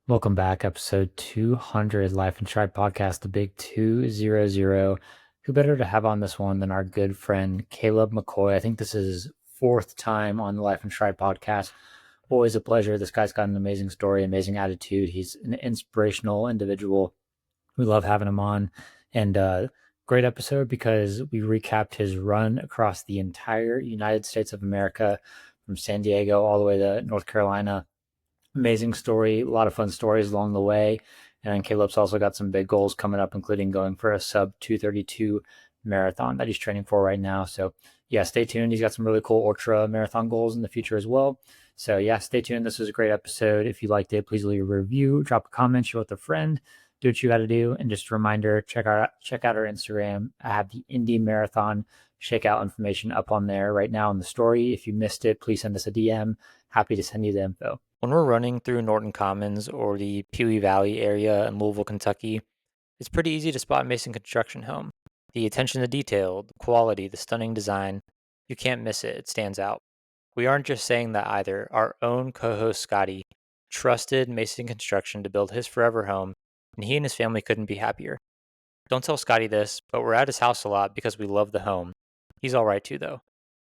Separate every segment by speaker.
Speaker 1: Welcome back, episode 200, Life and Tribe podcast, the big 200. Who better to have on this one than our good friend Kallup McCoy? I think this is his fourth time on the Life and Tribe podcast. Always a pleasure. This guy's got an amazing story, amazing attitude. He's an inspirational individual. We love having him on. And great episode because we recapped his run across the entire United States of America from San Diego all the way to North Carolina. Amazing story, a lot of fun stories along the way. And Callup's also got some big goals coming up, including going for a sub 232 marathon that he's training for right now. So yeah, stay tuned. He's got some really cool ultra marathon goals in the future as well. So yeah, stay tuned. This was a great episode. If you liked it, please leave a review, drop a comment, share with a friend, do what you got to do. And just a reminder, check out our Instagram. I have the Indy Marathon shakeout information up on there right now in the story. If you missed it, please send us a DM. Happy to send you the info. When we're running through Norton Commons or the Pewee Valley area in Louisville, Kentucky, it's pretty easy to spot Mason Construction Home. The attention to detail, the quality, the stunning design, you can't miss it. It stands out. We aren't just saying that either. Our own co-host Scotty trusted Mason Construction to build his forever home, and he and his family couldn't be happier. Don't tell Scotty this, but we're at his house a lot because we love the home. He's all right too, though.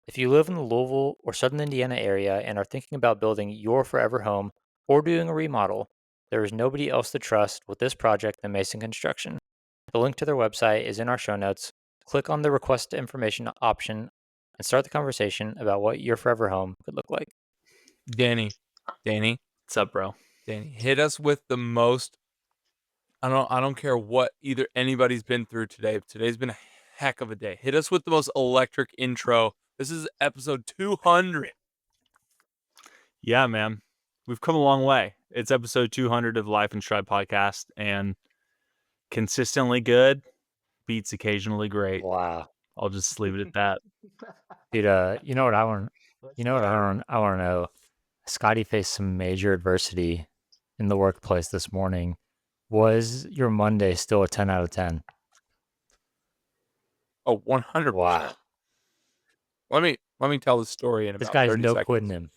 Speaker 1: If you live in the Louisville or Southern Indiana area and are thinking about building your forever home or doing a remodel, there is nobody else to trust with this project than Mason Construction. The link to their website is in our show notes. Click on the request information option and start the conversation about what your forever home could look like.
Speaker 2: Danny,
Speaker 3: What's up, bro?
Speaker 2: Danny, hit us with the most. I don't care what either anybody's been through today. Today's been a heck of a day. Hit us with the most electric intro. This is episode 200.
Speaker 3: Yeah, man. We've come a long way. It's episode 200 of Life and Tribe podcast, and consistently good beats occasionally great.
Speaker 1: Wow.
Speaker 3: I'll just leave it at that.
Speaker 1: Dude, you know what I want? You know what I want to know? Scotty faced some major adversity in the workplace this morning. Was your Monday still a 10 out of 10?
Speaker 2: Oh, 100%.
Speaker 1: Wow.
Speaker 2: Let me tell the story in about 30
Speaker 1: This guy's
Speaker 2: seconds.
Speaker 1: no quitting him.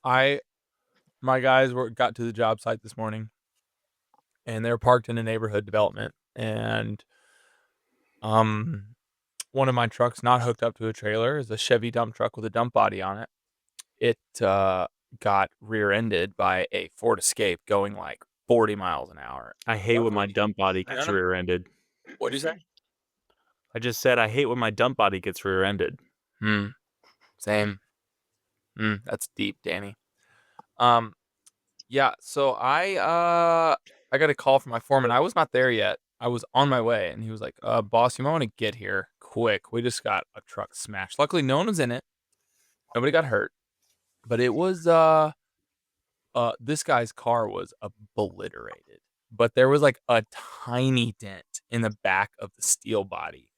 Speaker 2: My guys got to the job site this morning, and they're parked in a neighborhood development, and one of my trucks not hooked up to a trailer is a Chevy dump truck with a dump body on it. It got rear-ended by a Ford Escape going like 40 miles an hour.
Speaker 3: I hate when my dump body gets rear-ended.
Speaker 2: What'd you say?
Speaker 3: I just said I hate when my dump body gets rear-ended.
Speaker 2: Same. That's deep, Danny. Yeah, so I got a call from my foreman. I was not there yet. I was on my way, and he was like, boss, you might want to get here quick. We just got a truck smashed. Luckily, no one was in it. Nobody got hurt. But it was, this guy's car was obliterated. But there was like a tiny dent in the back of the steel body.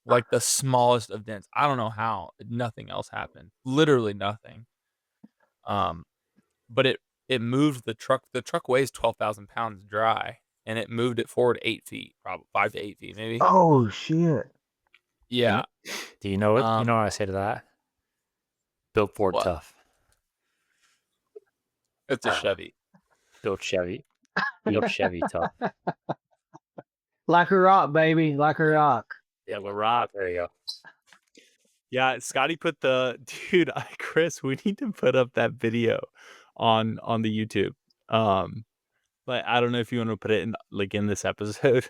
Speaker 2: Like the smallest of dents. I don't know how. Nothing else happened. Literally nothing. But it moved the truck. The truck weighs 12,000 pounds dry, and it moved it forward 8 feet, probably 5 to 8 feet, maybe.
Speaker 4: Oh shit!
Speaker 2: Yeah.
Speaker 1: Do you know what you know what I say to that? Built Ford
Speaker 2: What?
Speaker 1: tough.
Speaker 2: It's a Chevy.
Speaker 1: Built Chevy. Built Chevy tough.
Speaker 4: Like a rock, baby, like a rock.
Speaker 3: Yeah, we're rock.
Speaker 1: There you go.
Speaker 3: Yeah, Scotty put dude, Chris, we need to put up that video on the YouTube. But I don't know if you want to put it in this episode.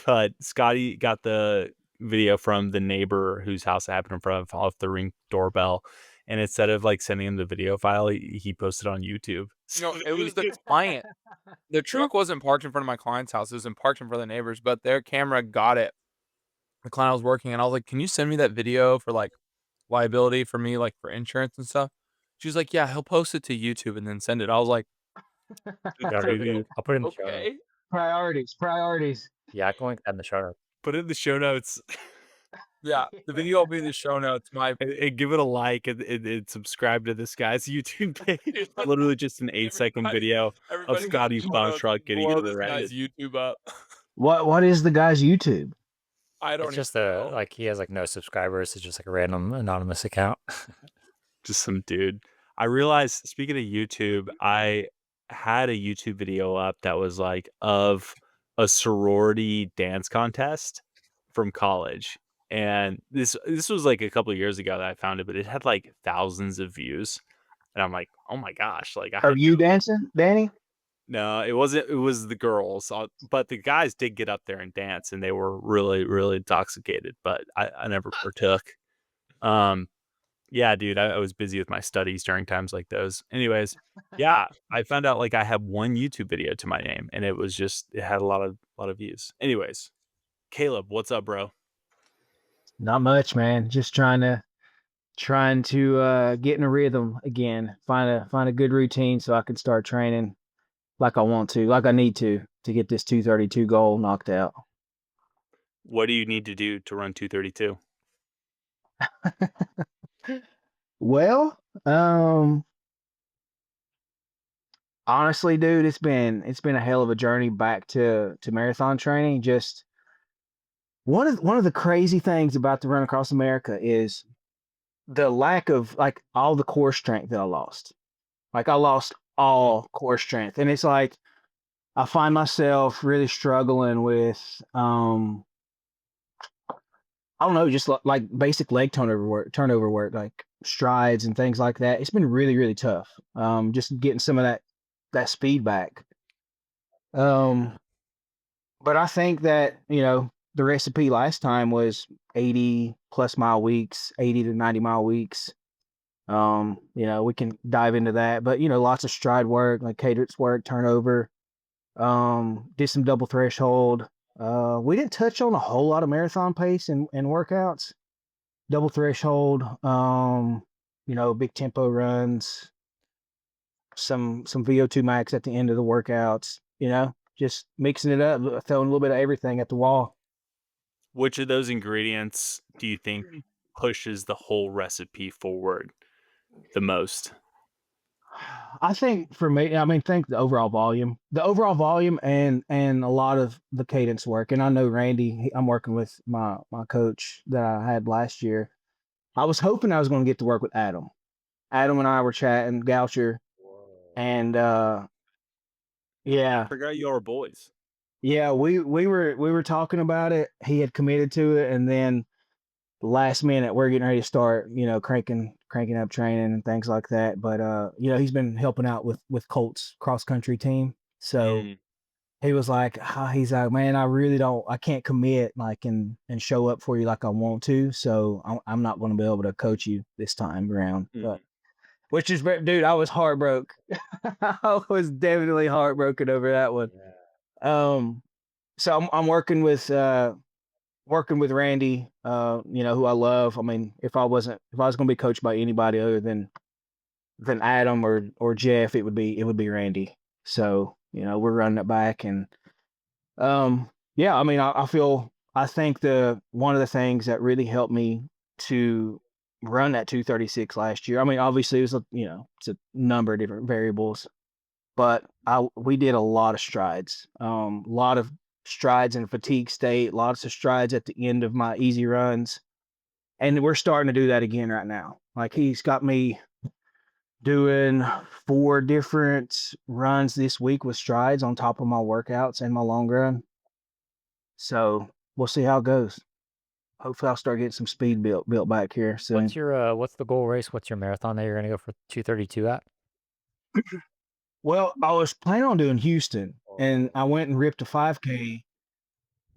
Speaker 3: But Scotty got the video from the neighbor whose house it happened in front of off the Ring doorbell. And instead of sending him the video file, he posted on YouTube.
Speaker 2: No, it was the client. The truck wasn't parked in front of my client's house. It was parked in front of the neighbors, but their camera got it. The client was working, and I was like, can you send me that video for liability for me, for insurance and stuff? She was like, yeah, he'll post it to YouTube and then send it. I was like,
Speaker 1: I'll put it in the show notes.
Speaker 4: Priorities.
Speaker 1: Yeah, I can link that in the show notes.
Speaker 3: Put it in the show notes.
Speaker 2: Yeah, the video will be in the show notes.
Speaker 3: And give it a like and subscribe to this guy's YouTube page. Literally just an 8-second video of Scotty's bomb truck getting into the
Speaker 2: guy's YouTube up.
Speaker 4: What is the guy's YouTube?
Speaker 2: I don't.
Speaker 1: It's just he has no subscribers. It's just a random anonymous account.
Speaker 3: Just some dude. I realized, speaking of YouTube, I had a YouTube video up that was like of a sorority dance contest from college. And this was like a couple of years ago that I found it, but it had like thousands of views. And I'm like, oh my gosh, like I
Speaker 4: Are
Speaker 3: had
Speaker 4: you dancing, Danny?
Speaker 3: no, it wasn't. It was the girls, but the guys did get up there and dance, and they were really, really intoxicated. But I never partook. Yeah, dude, I was busy with my studies during times like those. Anyways, yeah, I found out like I had one YouTube video to my name, and it was just it had a lot of views. Anyways, Caleb, what's up, bro?
Speaker 4: Not much, man. Just trying to get in a rhythm again. Find a good routine so I can start training like I want to, like I need to get this 232 goal knocked out.
Speaker 3: What do you need to do to run 232?
Speaker 4: Well, honestly, dude, it's been a hell of a journey back to marathon training. Just one of the crazy things about the Run Across America is the lack of like all the core strength that I lost. Like I lost all core strength, and it's like I find myself really struggling with I don't know, just like basic leg turnover work, like strides and things like that. It's been really, really tough. Just getting some of that speed back. But I think that, the recipe last time was 80 plus mile weeks, 80 to 90 mile weeks. We can dive into that, but lots of stride work, like cadence work, turnover. Did some double threshold. We didn't touch on a whole lot of marathon pace and workouts. Double threshold, big tempo runs, some VO2 max at the end of the workouts, just mixing it up, throwing a little bit of everything at the wall.
Speaker 3: Which of those ingredients do you think pushes the whole recipe forward the most?
Speaker 4: I think for me, think the overall volume and a lot of the cadence work. And I know Randy, I'm working with my coach that I had last year. I was hoping I was going to get to work with Adam. Adam and I were chatting, Goucher, and yeah,
Speaker 3: I forgot you are boys.
Speaker 4: yeah, we were talking about it. He had committed to it, and then last minute we're getting ready to start, cranking up training and things like that. But he's been helping out with Colts cross country team, so he was like, he's like, man, I can't commit like and show up for you like I want to, so I'm not going to be able to coach you this time around. But which is, dude, I was heartbroken. I was definitely heartbroken over that one. So I'm working with Randy, who I love. I mean, if I was going to be coached by anybody other than Adam or Jeff, it would be Randy. So, we're running it back, and yeah, I mean, I think one of the things that really helped me to run that 236 last year. I mean, obviously it was it's a number of different variables, but we did a lot of strides. A lot of strides in fatigue state, lots of strides at the end of my easy runs. And we're starting to do that again right now. Like he's got me doing 4 different runs this week with strides on top of my workouts and my long run. So we'll see how it goes. Hopefully I'll start getting some speed built back here soon.
Speaker 1: What's the goal race? What's your marathon that you're gonna go for 232 at?
Speaker 4: Well, I was planning on doing Houston, and I went and ripped a 5K,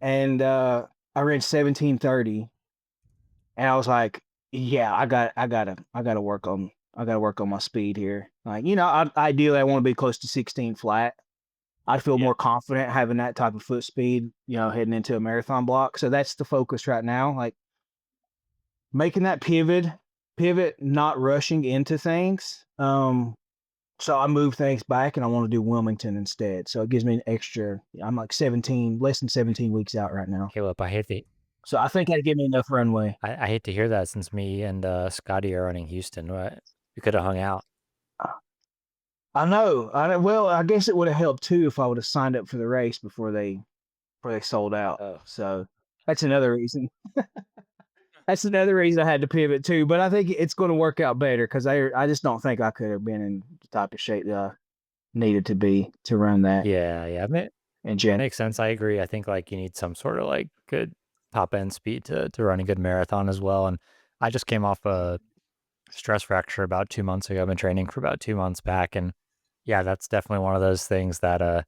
Speaker 4: and I ran 17:30, and I was like, yeah, I gotta work on my speed here. Like, ideally I want to be close to 16 flat. I feel more confident having that type of foot speed, heading into a marathon block. So that's the focus right now. Like making that pivot, not rushing into things. So I move things back, and I want to do Wilmington instead. So it gives me an extra. I'm like less than 17 weeks out right now.
Speaker 1: Caleb,
Speaker 4: So I think that'd give me enough runway.
Speaker 1: I hate to hear that, since me and Scotty are running Houston. We could have hung out.
Speaker 4: I know. Well, I guess it would have helped too if I would have signed up for the race before they sold out.
Speaker 1: Oh.
Speaker 4: So that's another reason. that's another reason I had to pivot too. But I think it's going to work out better because I just don't think I could have been in the type of shape that I needed to be to run that.
Speaker 1: Yeah,
Speaker 4: And Jen,
Speaker 1: makes sense. I agree. I think like you need some sort of like good top end speed to run a good marathon as well. And I just came off a stress fracture about 2 months ago. I've been training for about 2 months back, and yeah, that's definitely one of those things that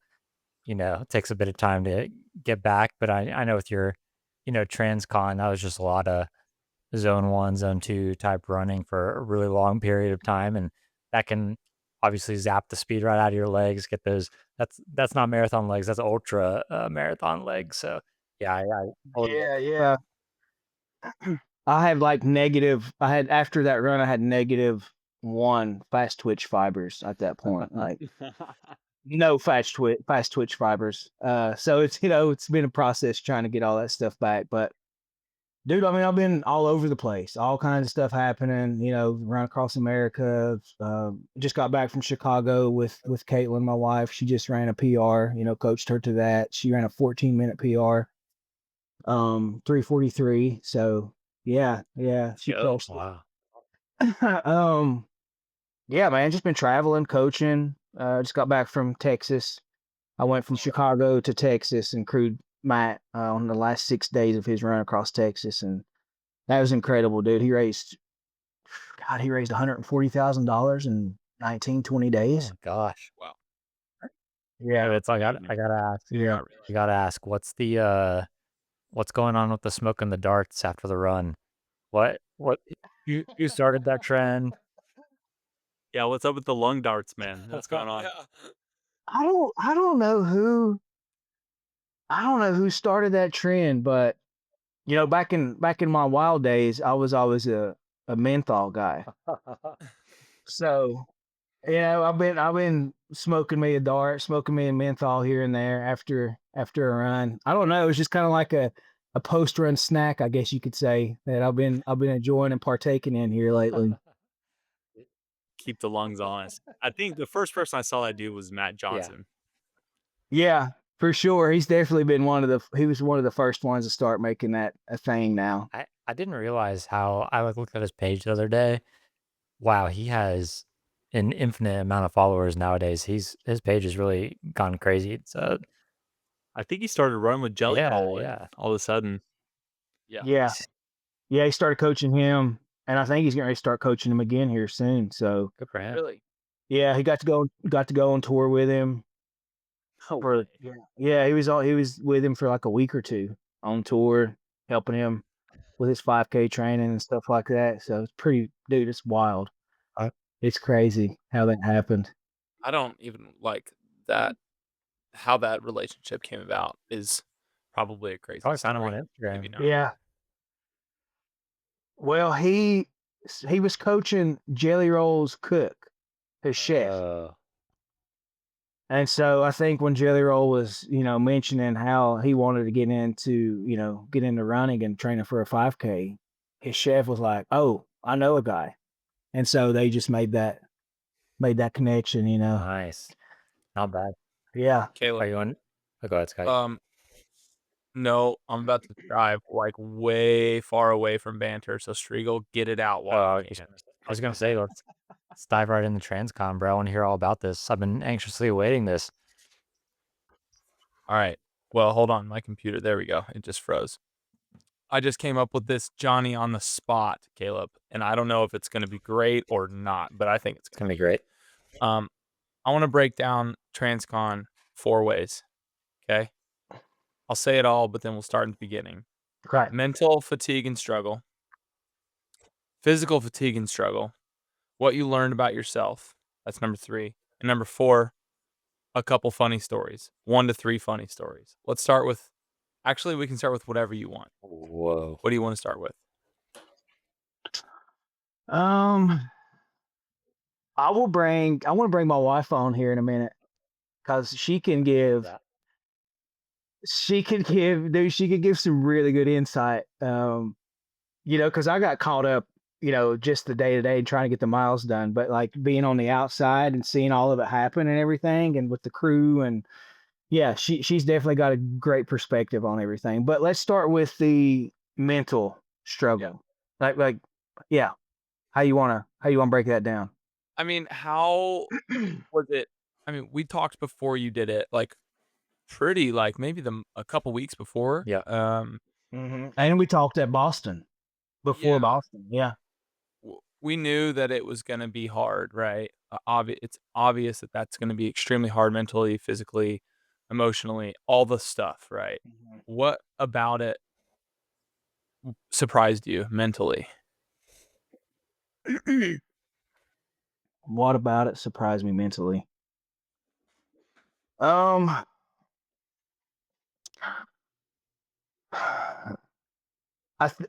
Speaker 1: takes a bit of time to get back. But I know with your, transcon, that was just a lot of zone 1, zone 2 type running for a really long period of time, and that can obviously zap the speed right out of your legs. Get those. That's not marathon legs. That's ultra marathon legs. So yeah, I totally get that.
Speaker 4: yeah. I have like negative. I had after that run, I had -1 fast twitch fibers at that point. Like no fast twitch fibers. So it's it's been a process trying to get all that stuff back. But dude, I mean, I've been all over the place, all kinds of stuff happening. Run across America. Just got back from Chicago with Caitlin, my wife. She just ran a PR. Coached her to that. She ran a 14-minute PR. 3:43. So yeah, she crushed
Speaker 1: Wow.
Speaker 4: it. Yeah, man, just been traveling, coaching. Just got back from Texas. I went from Chicago to Texas and crewed Matt on the last 6 days of his run across Texas, and that was incredible, dude. He raised $140,000 in 19-20
Speaker 1: Oh
Speaker 4: days.
Speaker 1: my gosh.
Speaker 2: Wow.
Speaker 4: Yeah,
Speaker 1: It's like I gotta ask.
Speaker 4: yeah.
Speaker 1: You gotta ask. What's going on with the smoke and the darts after the run? What you started that trend?
Speaker 3: Yeah, what's up with the lung darts, man? What's going on?
Speaker 4: I don't know who started that trend, but back in my wild days, I was always a menthol guy. So, I've been smoking me a dart, smoking me a menthol here and there after a run. I don't know, it's just kind of like a post-run snack, I guess you could say, that I've been enjoying and partaking in here lately.
Speaker 3: Keep the lungs honest. I think the first person I saw that do was Matt Johnson.
Speaker 4: Yeah, for sure. He was one of the first ones to start making that a thing now.
Speaker 1: I didn't realize how I looked at his page the other day. Wow, he has an infinite amount of followers nowadays. His page has really gone crazy. It's
Speaker 3: I think he started running with Jelly
Speaker 1: Yeah,
Speaker 3: Roll
Speaker 1: yeah.
Speaker 3: all of a sudden.
Speaker 4: Yeah. Yeah, he started coaching him, and I think he's going to start coaching him again here soon. So,
Speaker 1: good for him.
Speaker 2: Really?
Speaker 4: yeah, he got to go on tour with him. Yeah, he was with him for like a week or two on tour, helping him with his 5K training and stuff like that. So it's it's wild.
Speaker 1: I-
Speaker 4: It's crazy how that happened.
Speaker 2: I don't even like that. How that relationship came about is probably a crazy
Speaker 1: Probably found him on
Speaker 2: story.
Speaker 1: Instagram.
Speaker 2: Maybe not.
Speaker 4: Yeah. Well, he was coaching Jelly Roll's cook, his chef. And so I think when Jelly Roll was, mentioning how he wanted to get into running and training for a 5K, his chef was like, "Oh, I know a guy." And so they just made that connection,
Speaker 1: Nice. Not bad.
Speaker 4: Yeah.
Speaker 1: Are
Speaker 2: Caleb,
Speaker 1: you on? Oh, go ahead, Scotty.
Speaker 2: no, I'm about to drive like way far away from banter. So Striegel, get it out.
Speaker 1: I was gonna say let's dive right into Transcon, bro. I want to hear all about this. I've been anxiously awaiting this.
Speaker 2: All right. Well, hold on. My computer. There we go. It just froze. I just came up with this Johnny on the spot, Caleb, and I don't know if it's going to be great or not, but I think it's
Speaker 1: It's gonna be great.
Speaker 2: I want to break down Transcon 4 ways. Okay. I'll say it all, but then we'll start in the beginning.
Speaker 4: Right.
Speaker 2: Mental fatigue and struggle, physical fatigue and struggle, what you learned about yourself. That's number 3. And number 4, a couple funny stories. 1 to 3 funny stories. Let's start with, actually, we can start with whatever you want.
Speaker 1: Whoa.
Speaker 2: What do you want to start with?
Speaker 4: I want to bring my wife on here in a minute because she can give some really good insight. Because I got caught up, just the day to day trying to get the miles done, but like being on the outside and seeing all of it happen and everything, and with the crew, and yeah, she's definitely got a great perspective on everything. But let's start with the mental struggle. Like, yeah. How you wanna break that down?
Speaker 2: I mean, how was it? I mean, we talked before you did it, like pretty, like maybe a couple weeks before.
Speaker 1: Yeah.
Speaker 4: And we talked at Boston before
Speaker 2: Yeah.
Speaker 4: Boston. Yeah.
Speaker 2: We knew that it was going to be hard, right? It's obvious that that's going to be extremely hard mentally, physically, emotionally, all the stuff, right? What about it surprised you mentally?
Speaker 4: What about it surprised me mentally? Um,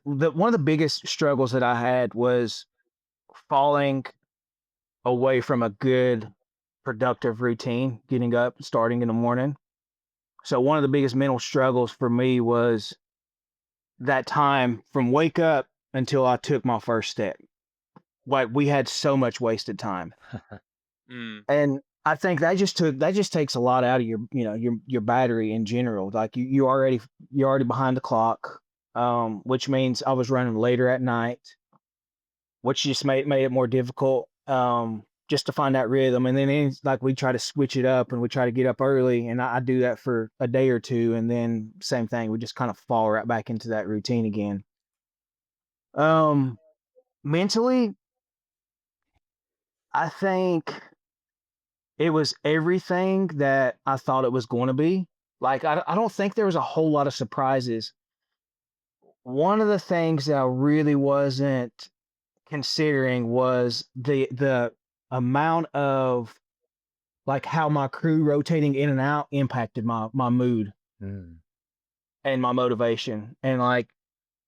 Speaker 4: one of the biggest struggles that I had was falling away from a good, productive routine, getting up, starting in the morning. So one of the biggest mental struggles for me was that time from wake up until I took my first step. Like we had so much wasted time.
Speaker 2: Mm.
Speaker 4: And I think that just takes a lot out of your, your battery in general. Like you're already behind the clock, which means I was running later at night, which just made it more difficult, just to find that rhythm. And then it's like we try to switch it up and we try to get up early, and I do that for a day or two, and then same thing, we just kind of fall right back into that routine again. Mentally, I think it was everything that I thought it was going to be. Like, I don't think there was a whole lot of surprises. One of the things that I really wasn't considering was the amount of like how my crew rotating in and out impacted my mood
Speaker 1: Mm.
Speaker 4: and my motivation. And like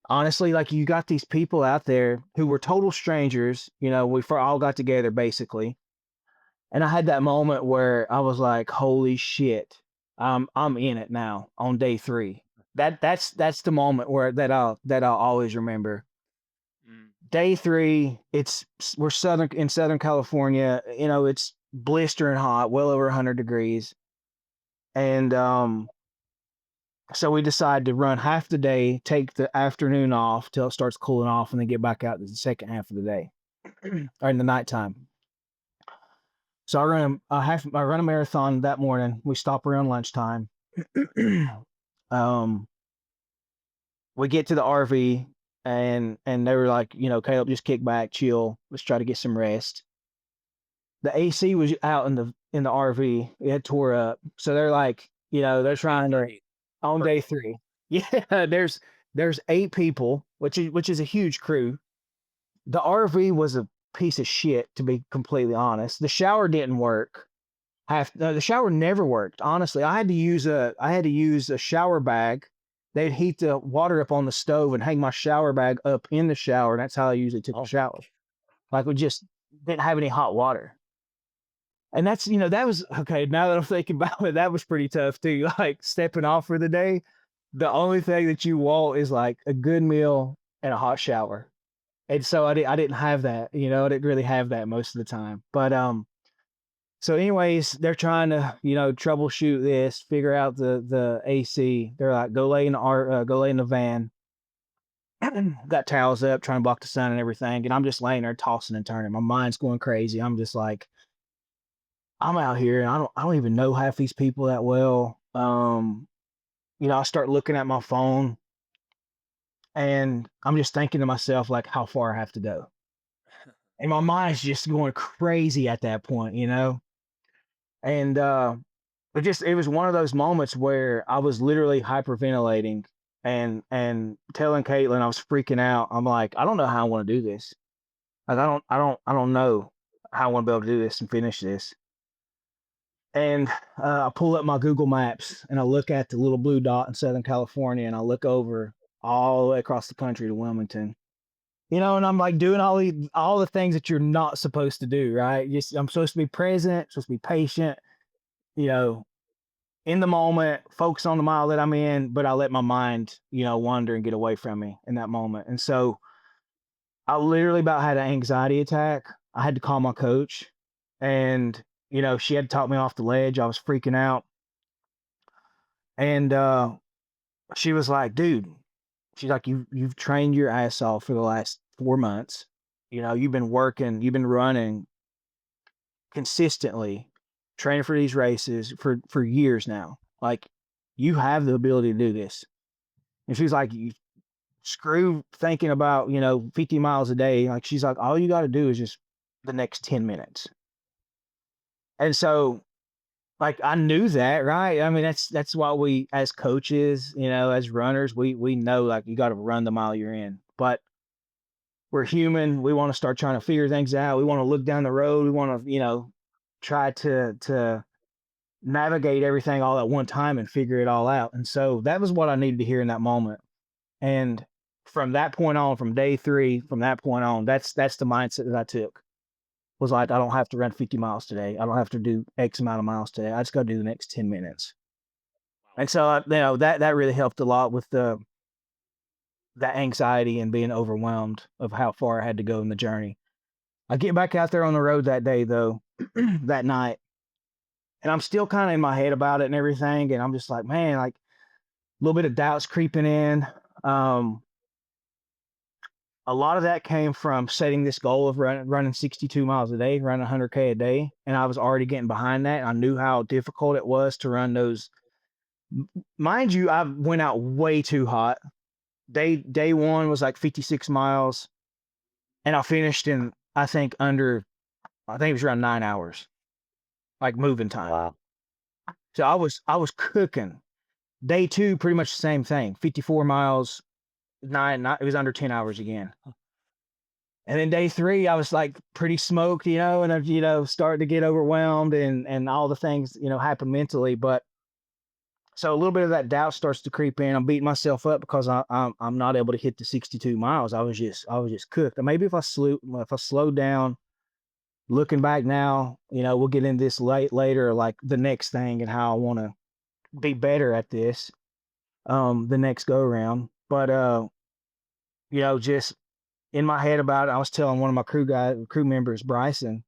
Speaker 4: honestly, like you got these people out there who were total strangers. We all got together basically. And I had that moment where I was like, "Holy shit, I'm in it now on day 3." That's the moment where that I'll always remember.
Speaker 2: Mm.
Speaker 4: Day 3, we're in Southern California. It's blistering hot, well over 100 degrees, and so we decided to run half the day, take the afternoon off till it starts cooling off, and then get back out the second half of the day or in the nighttime. So I run a marathon that morning. We stop around lunchtime. um, we get to the RV, and they were like, Caleb, just kick back, chill. Let's try to get some rest. The AC was out in the RV. It had tore up. So they're like, they're trying to on day 3. Yeah, there's 8 people, which is a huge crew. The RV was a piece of shit, to be completely honest. The shower didn't work. The shower never worked. Honestly, I had to use a shower bag. They'd heat the water up on the stove and hang my shower bag up in the shower. And that's how I usually took a shower. Like we just didn't have any hot water. And that's, that was okay. Now that I'm thinking about it, that was pretty tough too. Like stepping off for the day, the only thing that you want is like a good meal and a hot shower. And so I didn't have that, I didn't really have that most of the time. But so anyways, they're trying to, troubleshoot this, figure out the AC. They're like, go lay in the van. Got towels up, trying to block the sun and everything. And I'm just laying there tossing and turning. My mind's going crazy. I'm just like, I'm out here and I don't even know half these people that well. I start looking at my phone and I'm just thinking to myself, like, how far I have to go. And my mind's just going crazy at that point. And it was one of those moments where I was literally hyperventilating and telling Caitlin I was freaking out. I'm like, I don't know how I want to do this. Like I don't know how I want to be able to do this and finish this. And I pull up my Google Maps and I look at the little blue dot in Southern California, and I look over all the way across the country to Wilmington. And I'm like doing all the things that you're not supposed to do, right? I'm supposed to be present, supposed to be patient, in the moment, focus on the mile that I'm in, but I let my mind, wander and get away from me in that moment. And so I literally about had an anxiety attack. I had to call my coach, and, she had to talk me off the ledge. I was freaking out. And she was like, dude, she's like, you've trained your ass off for the last 4 months. You've been working, you've been running consistently, training for these races for years now. Like, you have the ability to do this. And she's like, you screw thinking about, 50 miles a day. Like, she's like, all you got to do is just the next 10 minutes. And so, like, I knew that, right? I mean, that's why we, as coaches, as runners, we know, like, you got to run the mile you're in. But we're human. We want to start trying to figure things out. We want to look down the road. We want to, try to navigate everything all at one time and figure it all out. And so that was what I needed to hear in that moment. And from that point on, from day 3, from that point on, that's the mindset that I took. Was like, I don't have to run 50 miles today. I don't have to do X amount of miles today. I just got to do the next 10 minutes. And so, that really helped a lot with that anxiety and being overwhelmed of how far I had to go in the journey. I get back out there on the road that day, though, that night, and I'm still kind of in my head about it and everything. And I'm just like, man, like, a little bit of doubts creeping in. A lot of that came from setting this goal of running 62 miles a day, running 100K a day. And I was already getting behind that. I knew how difficult it was to run those. Mind you, I went out way too hot. Day 1 was like 56 miles. And I finished in, I think it was around 9 hours, like moving time.
Speaker 1: Wow.
Speaker 4: So I was cooking. Day 2, pretty much the same thing. 54 miles, it was under 10 hours again. And then day 3, I was like pretty smoked, and I, started to get overwhelmed and all the things, happen mentally. But so a little bit of that doubt starts to creep in. I'm beating myself up because I'm not able to hit the 62 miles. I was just cooked. And maybe if I slowed down, looking back now, we'll get into this later, like the next thing and how I want to be better at this, the next go around. But, just in my head about it, I was telling one of my crew members, Bryson,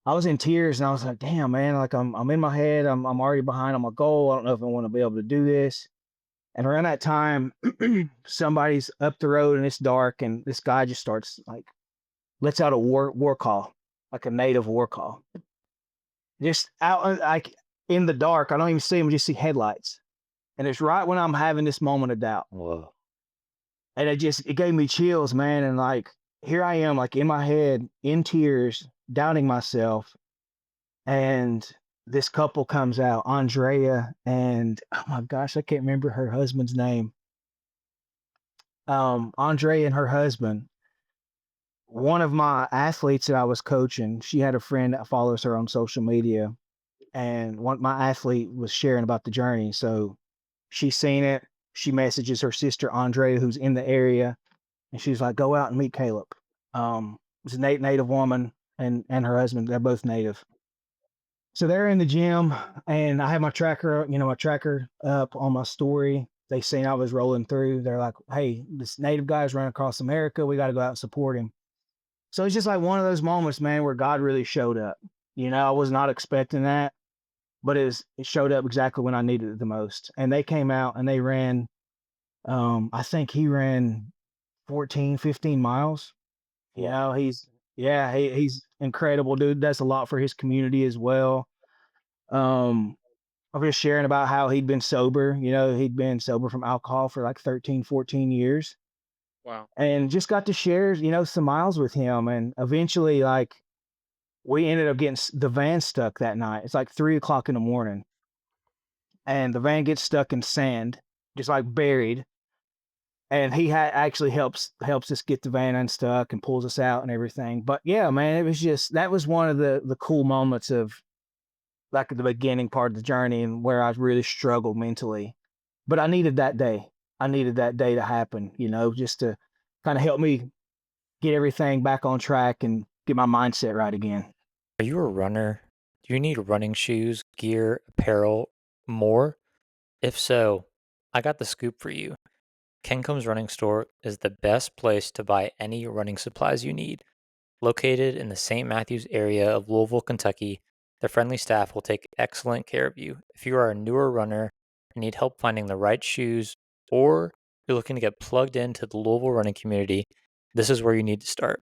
Speaker 4: I was in tears and I was like, damn, man, like I'm in my head. I'm already behind on my goal. I don't know if I want to be able to do this. And around that time, somebody's up the road and it's dark and this guy just starts lets out a war call, like a native war call. Just out like in the dark. I don't even see him, just see headlights. And it's right when I'm having this moment of doubt.
Speaker 1: Whoa.
Speaker 4: And it gave me chills, man. And like, here I am, like in my head, in tears, doubting myself. And this couple comes out, Andrea, and oh my gosh, I can't remember her husband's name. Andrea and her husband. One of my athletes that I was coaching, she had a friend that follows her on social media. And my athlete was sharing about the journey. So she's seen it. She messages her sister, Andrea, who's in the area. And she's like, go out and meet Kallup. It's a native woman and her husband. They're both native. So they're in the gym and I have my tracker up on my story. They seen I was rolling through. They're like, hey, this native guy's running across America. We got to go out and support him. So it's just like one of those moments, man, where God really showed up. I was not expecting that, but it showed up exactly when I needed it the most. And they came out and they ran, I think he ran 14, 15 miles. He's incredible, dude. Does a lot for his community as well. I'm just sharing about how he'd been sober. He'd been sober from alcohol for like 13, 14 years.
Speaker 2: Wow.
Speaker 4: And just got to share, some miles with him. And eventually, like, we ended up getting the van stuck that night. It's like 3:00 in the morning. And the van gets stuck in sand, just like buried. And he actually helps us get the van unstuck and pulls us out and everything. But yeah, man, that was one of the cool moments of like at the beginning part of the journey and where I really struggled mentally. But I needed that day. I needed that day to happen, just to kind of help me get everything back on track and get my mindset right again.
Speaker 1: Are you a runner? Do you need running shoes, gear, apparel, more? If so, I got the scoop for you. Kencom's Running Store is the best place to buy any running supplies you need. Located in the St. Matthews area of Louisville, Kentucky, the friendly staff will take excellent care of you. If you are a newer runner and need help finding the right shoes, or you're looking to get plugged into the Louisville running community, this is where you need to start.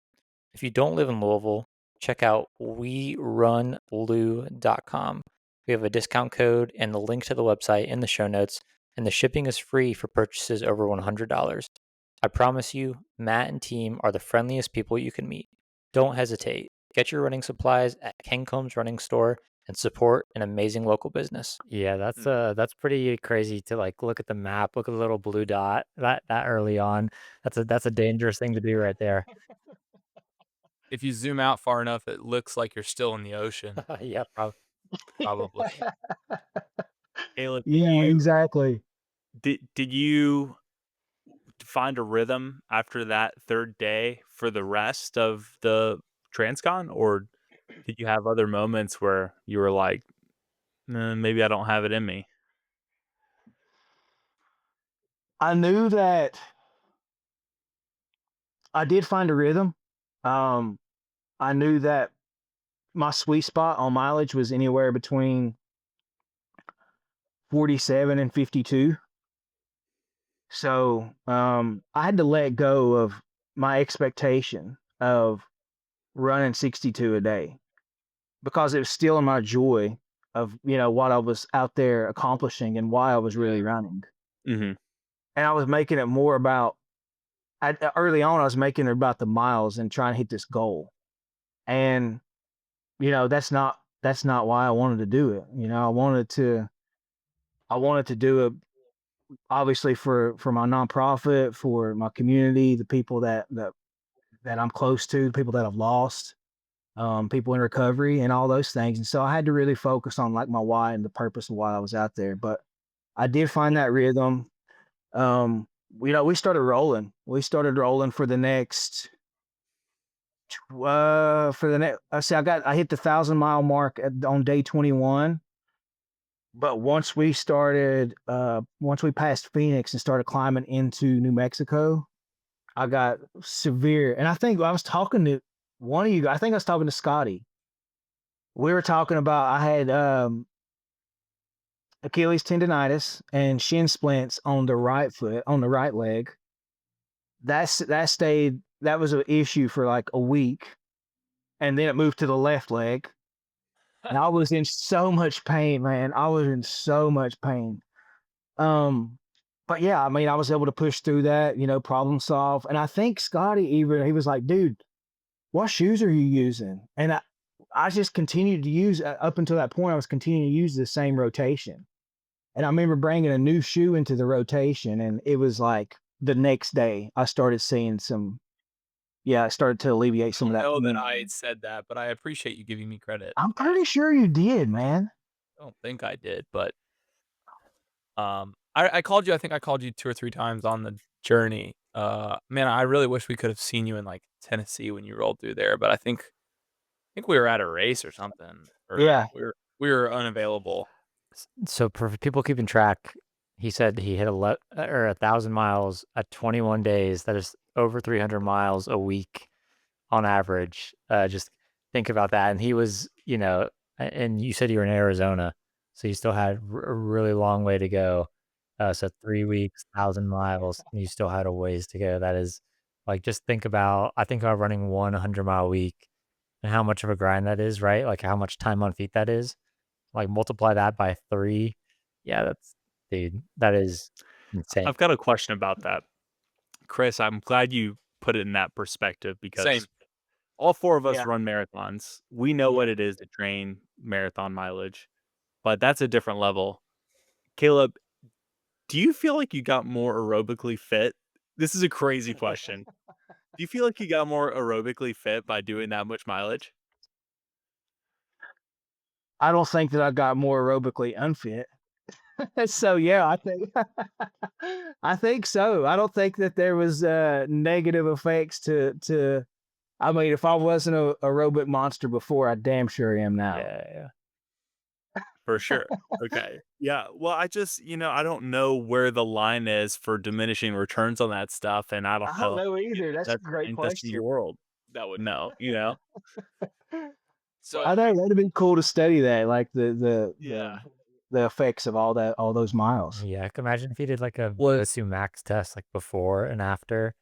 Speaker 1: If you don't live in Louisville, check out werunlou.com. We have a discount code and the link to the website in the show notes, and the shipping is free for purchases over $100. I promise you, Matt and team are the friendliest people you can meet. Don't hesitate. Get your running supplies at Ken Combs Running Store and support an amazing local business. Yeah, that's pretty crazy to like look at the map, look at the little blue dot that early on. That's a dangerous thing to do right there.
Speaker 2: If you zoom out far enough, it looks like you're still in the ocean.
Speaker 1: Yeah,
Speaker 2: Probably.
Speaker 3: Caleb,
Speaker 4: Yeah, exactly.
Speaker 3: did you find a rhythm after that third day for the rest of the Transcon, or did you have other moments where you were like, maybe I don't have it in me?
Speaker 4: I knew that I did find a rhythm. I knew that my sweet spot on mileage was anywhere between 47 and 52. So I had to let go of my expectation of running 62 a day because it was still in my joy of, you know, what I was out there accomplishing and why I was really running.
Speaker 3: Mm-hmm.
Speaker 4: And I was making it more about, early on, I was making it about the miles and trying to hit this goal. And, you know, that's not why I wanted to do it. You know, I wanted to do it obviously for my nonprofit, for my community, the people that I'm close to, the people that I've lost, people in recovery and all those things. And so I had to really focus on like my why and the purpose of why I was out there. But I did find that rhythm. You know, we started rolling. We started rolling for the next I hit the 1,000-mile mark on day 21. But once we passed Phoenix and started climbing into New Mexico, I got severe. And I think I was talking to one of you guys. I think I was talking to Scotty. We were talking about I had Achilles tendonitis and shin splints on the right foot, on the right leg. That was an issue for like a week. And then it moved to the left leg. And I was in so much pain, man. I was in so much pain. But yeah, I mean, I was able to push through that, you know, problem solve. And I think Scotty he was like, dude, what shoes are you using? And I just continued to use, up until that point, I was continuing to use the same rotation. And I remember bringing a new shoe into the rotation, and it was like the next day I started seeing I started to alleviate some of that.
Speaker 2: I don't know that I said that, but I appreciate you giving me credit.
Speaker 4: I'm pretty sure you did, man.
Speaker 2: I don't think I did, but I called you. I think I called you 2 or 3 times on the journey. Man, I really wish we could have seen you in like Tennessee when you rolled through there, but I think we were at a race or something. Or
Speaker 4: Yeah.
Speaker 2: we were unavailable.
Speaker 1: So for people keeping track, he said he hit 1,000 miles at 21 days. That is over 300 miles a week on average. Just think about that. And he was, you know, and you said you were in Arizona, so you still had a really long way to go. So 3 weeks, 1,000 miles, and you still had a ways to go. That is like, just think about, I think about running 100-mile week and how much of a grind that is, right? Like how much time on feet that is. Like multiply that by 3. Yeah, that is insane.
Speaker 3: I've got a question about that. Chris, I'm glad you put it in that perspective because
Speaker 2: Same.
Speaker 3: all 4 of us run marathons. We know what it is to train marathon mileage, but that's a different level. Caleb, do you feel like you got more aerobically fit? This is a crazy question. Do you feel like you got more aerobically fit by doing that much mileage?
Speaker 4: I don't think that I got more aerobically unfit. So yeah, I think so. I don't think that there was negative effects to I mean, if I wasn't a aerobic monster before, I damn sure am now.
Speaker 1: Yeah.
Speaker 3: For sure. Okay. Yeah. Well, I just, I don't know where the line is for diminishing returns on that stuff. And I don't know
Speaker 4: either. That's a great
Speaker 3: That's
Speaker 4: question.
Speaker 3: your world that would know,
Speaker 2: So
Speaker 4: I know that'd be cool to study that, like the effects of all those miles.
Speaker 1: Yeah, I can imagine if he did like a VO2 max test like before and after,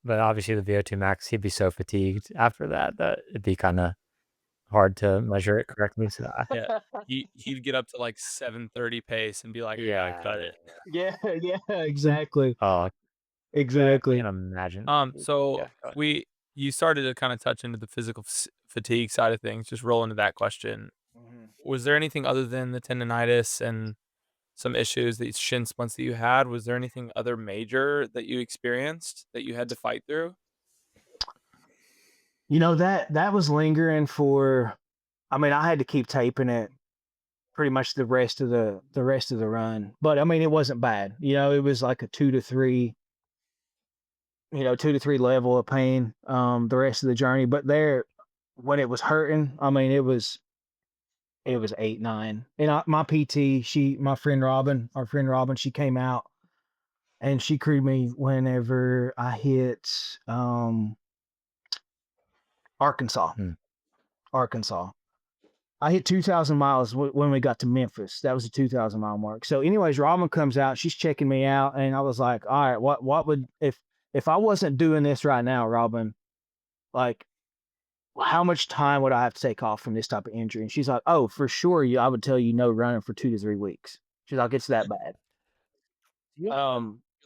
Speaker 1: but obviously the VO2 max, he'd be so fatigued after that it'd be kind of hard to measure it correctly. So
Speaker 2: Yeah. He'd get up to like 7:30 pace and be like, "Yeah, I cut it."
Speaker 4: Yeah, exactly.
Speaker 1: oh, I
Speaker 4: Exactly.
Speaker 1: can't imagine.
Speaker 2: So
Speaker 1: Yeah, go ahead.
Speaker 2: you started to kind of touch into the physical fatigue side of things. Just roll into that question. Was there anything other than the tendonitis and some issues, these shin splints that you had? Was there anything other major that you experienced that you had to fight through?
Speaker 4: You know, that was lingering for, I mean, I had to keep taping it pretty much the rest of the run. But I mean, it wasn't bad. You know, it was like a 2 to 3 level of pain the rest of the journey. But there, when it was hurting, I mean, it was 8, 9. And my PT, my friend Robin, our friend Robin, she came out and she crewed me whenever I hit Arkansas. Arkansas. I hit 2,000 miles when we got to Memphis. That was a 2,000 mile mark. So, anyways, Robin comes out. She's checking me out, and I was like, "All right, what would if I wasn't doing this right now, Robin? Like, how much time would I have to take off from this type of injury?" And she's like, "Oh, for sure, I would tell you no running for 2 to 3 weeks." She's like, "It's that bad."
Speaker 2: You're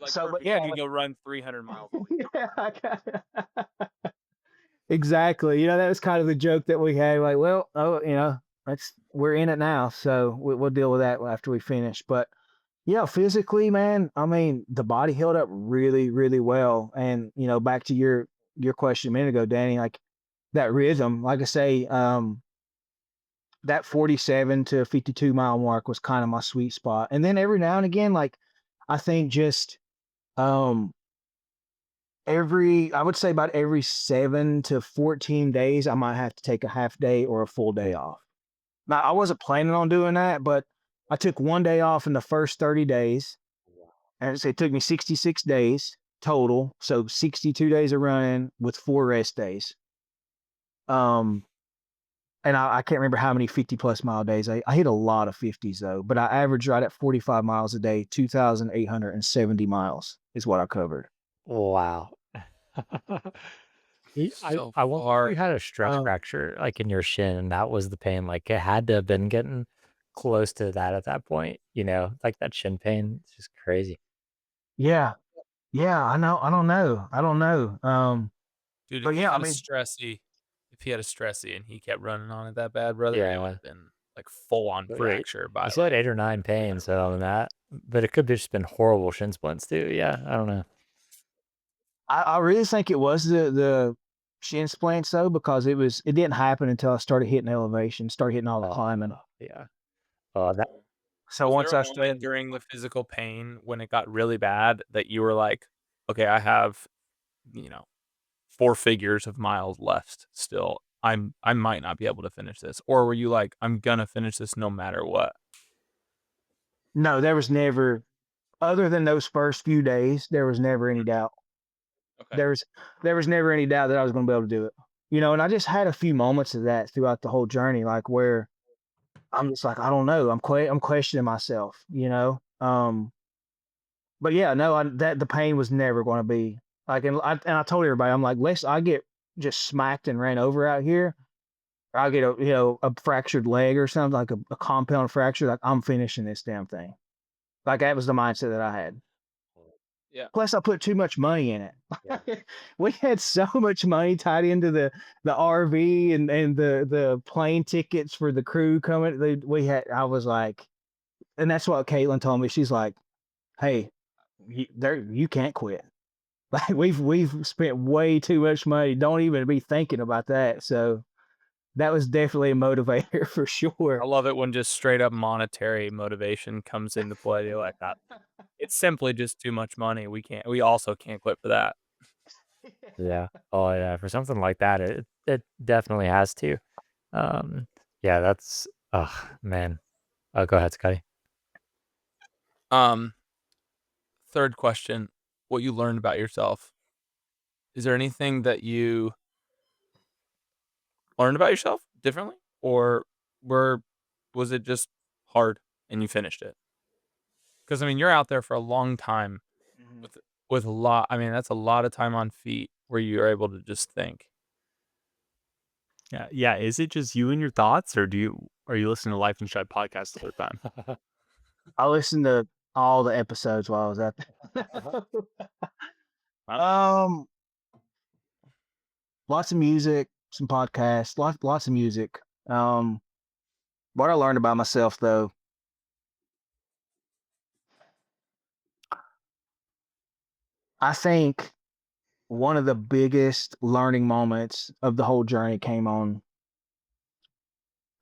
Speaker 2: like,
Speaker 4: So, but
Speaker 2: "Perfect,
Speaker 4: yeah,
Speaker 2: you can go run 300 miles."
Speaker 4: yeah, exactly. You know, that was kind of the joke that we had. Like, well, oh, you know, we're in it now, so we'll deal with that after we finish. But yeah, physically, man, I mean, the body held up really, really well. And you know, back to your question a minute ago, Danny, like that rhythm, like I say, that 47 to 52 mile mark was kind of my sweet spot. And then every now and again, like I think just um I would say about every 7 to 14 days, I might have to take a half day or a full day off. Now, I wasn't planning on doing that, but I took 1 day off in the first 30 days. And it took me 66 days total. So 62 days of running with 4 rest days. Um, and I can't remember how many 50 plus mile days. I hit a lot of 50s though, but I averaged right at 45 miles a day, 2,870 miles is what I covered.
Speaker 1: Wow.
Speaker 2: So
Speaker 1: I wonder if
Speaker 2: far.
Speaker 1: you had a stress fracture like in your shin, and that was the pain. Like it had to have been getting close to that at that point, like that shin pain. It's just crazy.
Speaker 4: Yeah. Yeah, I know. I don't know.
Speaker 2: Dude,
Speaker 4: But
Speaker 2: if he
Speaker 4: yeah, I
Speaker 2: had a
Speaker 4: mean,
Speaker 2: stressy and he kept running on it that bad, brother, it would
Speaker 1: Yeah.
Speaker 2: have been like full on
Speaker 1: But
Speaker 2: fracture by
Speaker 1: you still had
Speaker 2: like
Speaker 1: 8 or 9 pains, so on that. But it could have just been horrible shin splints too. Yeah, I don't know.
Speaker 4: I really think it was the shin splints though, because it didn't happen until I started hitting elevation, started hitting all the climbing.
Speaker 1: Yeah. That
Speaker 4: So
Speaker 2: Was
Speaker 4: once
Speaker 2: there
Speaker 4: I
Speaker 2: a moment
Speaker 4: started,
Speaker 2: during the physical pain when it got really bad that you were like, okay, I have, 4 figures of miles left still. I might not be able to finish this. Or were you like, I'm gonna finish this no matter what?
Speaker 4: no, there was never, other than those first few days, there was never any doubt.
Speaker 2: Okay.
Speaker 4: There was never any doubt that I was going to be able to do it. You know, and I just had a few moments of that throughout the whole journey, like where I'm just like, I don't know, I'm questioning myself, you know. But yeah, no, that the pain was never going to be like, and I told everybody, I'm like, lest I get just smacked and ran over out here, or I get a fractured leg or something, like a compound fracture, like I'm finishing this damn thing. Like that was the mindset that I had.
Speaker 2: Yeah.
Speaker 4: Plus, I put too much money in it. We had so much money tied into the RV and the plane tickets for the crew coming. I was like, and that's what Caitlin told me. She's like, "Hey, you can't quit. Like we've spent way too much money. Don't even be thinking about that." So that was definitely a motivator for
Speaker 2: I
Speaker 4: sure.
Speaker 2: love it when just straight up monetary motivation comes into play. You're like, it's simply just too much money. We also can't quit for that.
Speaker 1: Yeah. Oh yeah. For something like that, it definitely has to. Yeah. That's. Oh man. Go ahead, Scotty.
Speaker 2: Third question, what you learned about yourself. Is there anything that you learned about yourself differently? Or was it just hard and you finished it? Because I mean, you're out there for a long time with a lot. I mean, that's a lot of time on feet where you're able to just think.
Speaker 3: Yeah, yeah. Is it just you and your thoughts, or are you listening to Life and Stripe podcast the whole time?
Speaker 4: I listened to all the episodes while I was out there. Lots of music, some podcasts, lots of music. What I learned about myself though, I think one of the biggest learning moments of the whole journey came on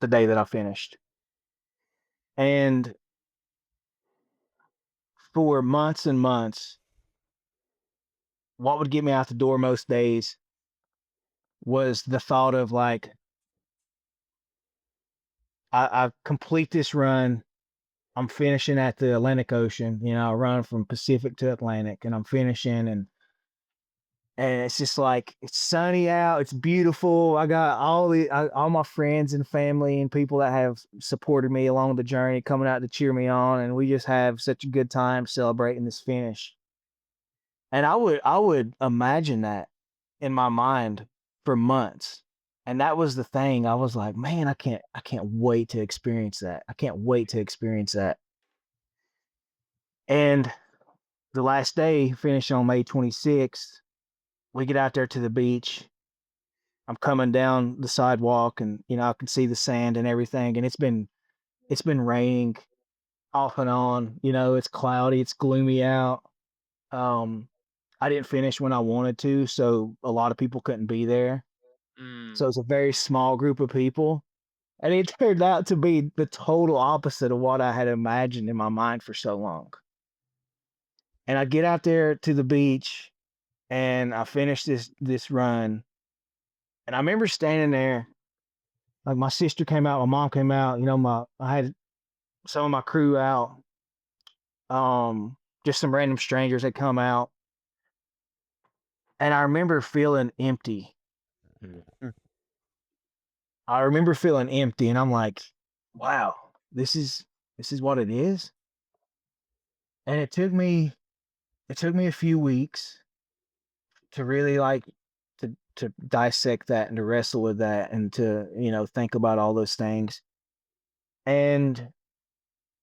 Speaker 4: the day that I finished. And for months and months, what would get me out the door most days was the thought of like, I complete this run. I'm finishing at the Atlantic Ocean. You know, I run from Pacific to Atlantic, and I'm finishing, and it's just like it's sunny out. It's beautiful. I got all my friends and family and people that have supported me along the journey coming out to cheer me on, and we just have such a good time celebrating this finish. And I would imagine that in my mind for months. And that was the thing. I was like, man, I can't wait to experience that. I can't wait to experience that. And the last day, finished on May 26th, we get out there to the beach. I'm coming down the sidewalk, and you know, I can see the sand and everything. And it's been raining off and on. You know, it's cloudy, it's gloomy out. I didn't finish when I wanted to, so a lot of people couldn't be there. So it's a very small group of people. And it turned out to be the total opposite of what I had imagined in my mind for so long. And I get out there to the beach and I finish this run. And I remember standing there, like my sister came out, my mom came out, you know, I had some of my crew out. Just some random strangers had come out. And I remember feeling empty. I remember feeling empty, and I'm like, wow, this is what it is. And it took me a few weeks to really like to dissect that and to wrestle with that and to, you know, think about all those things. And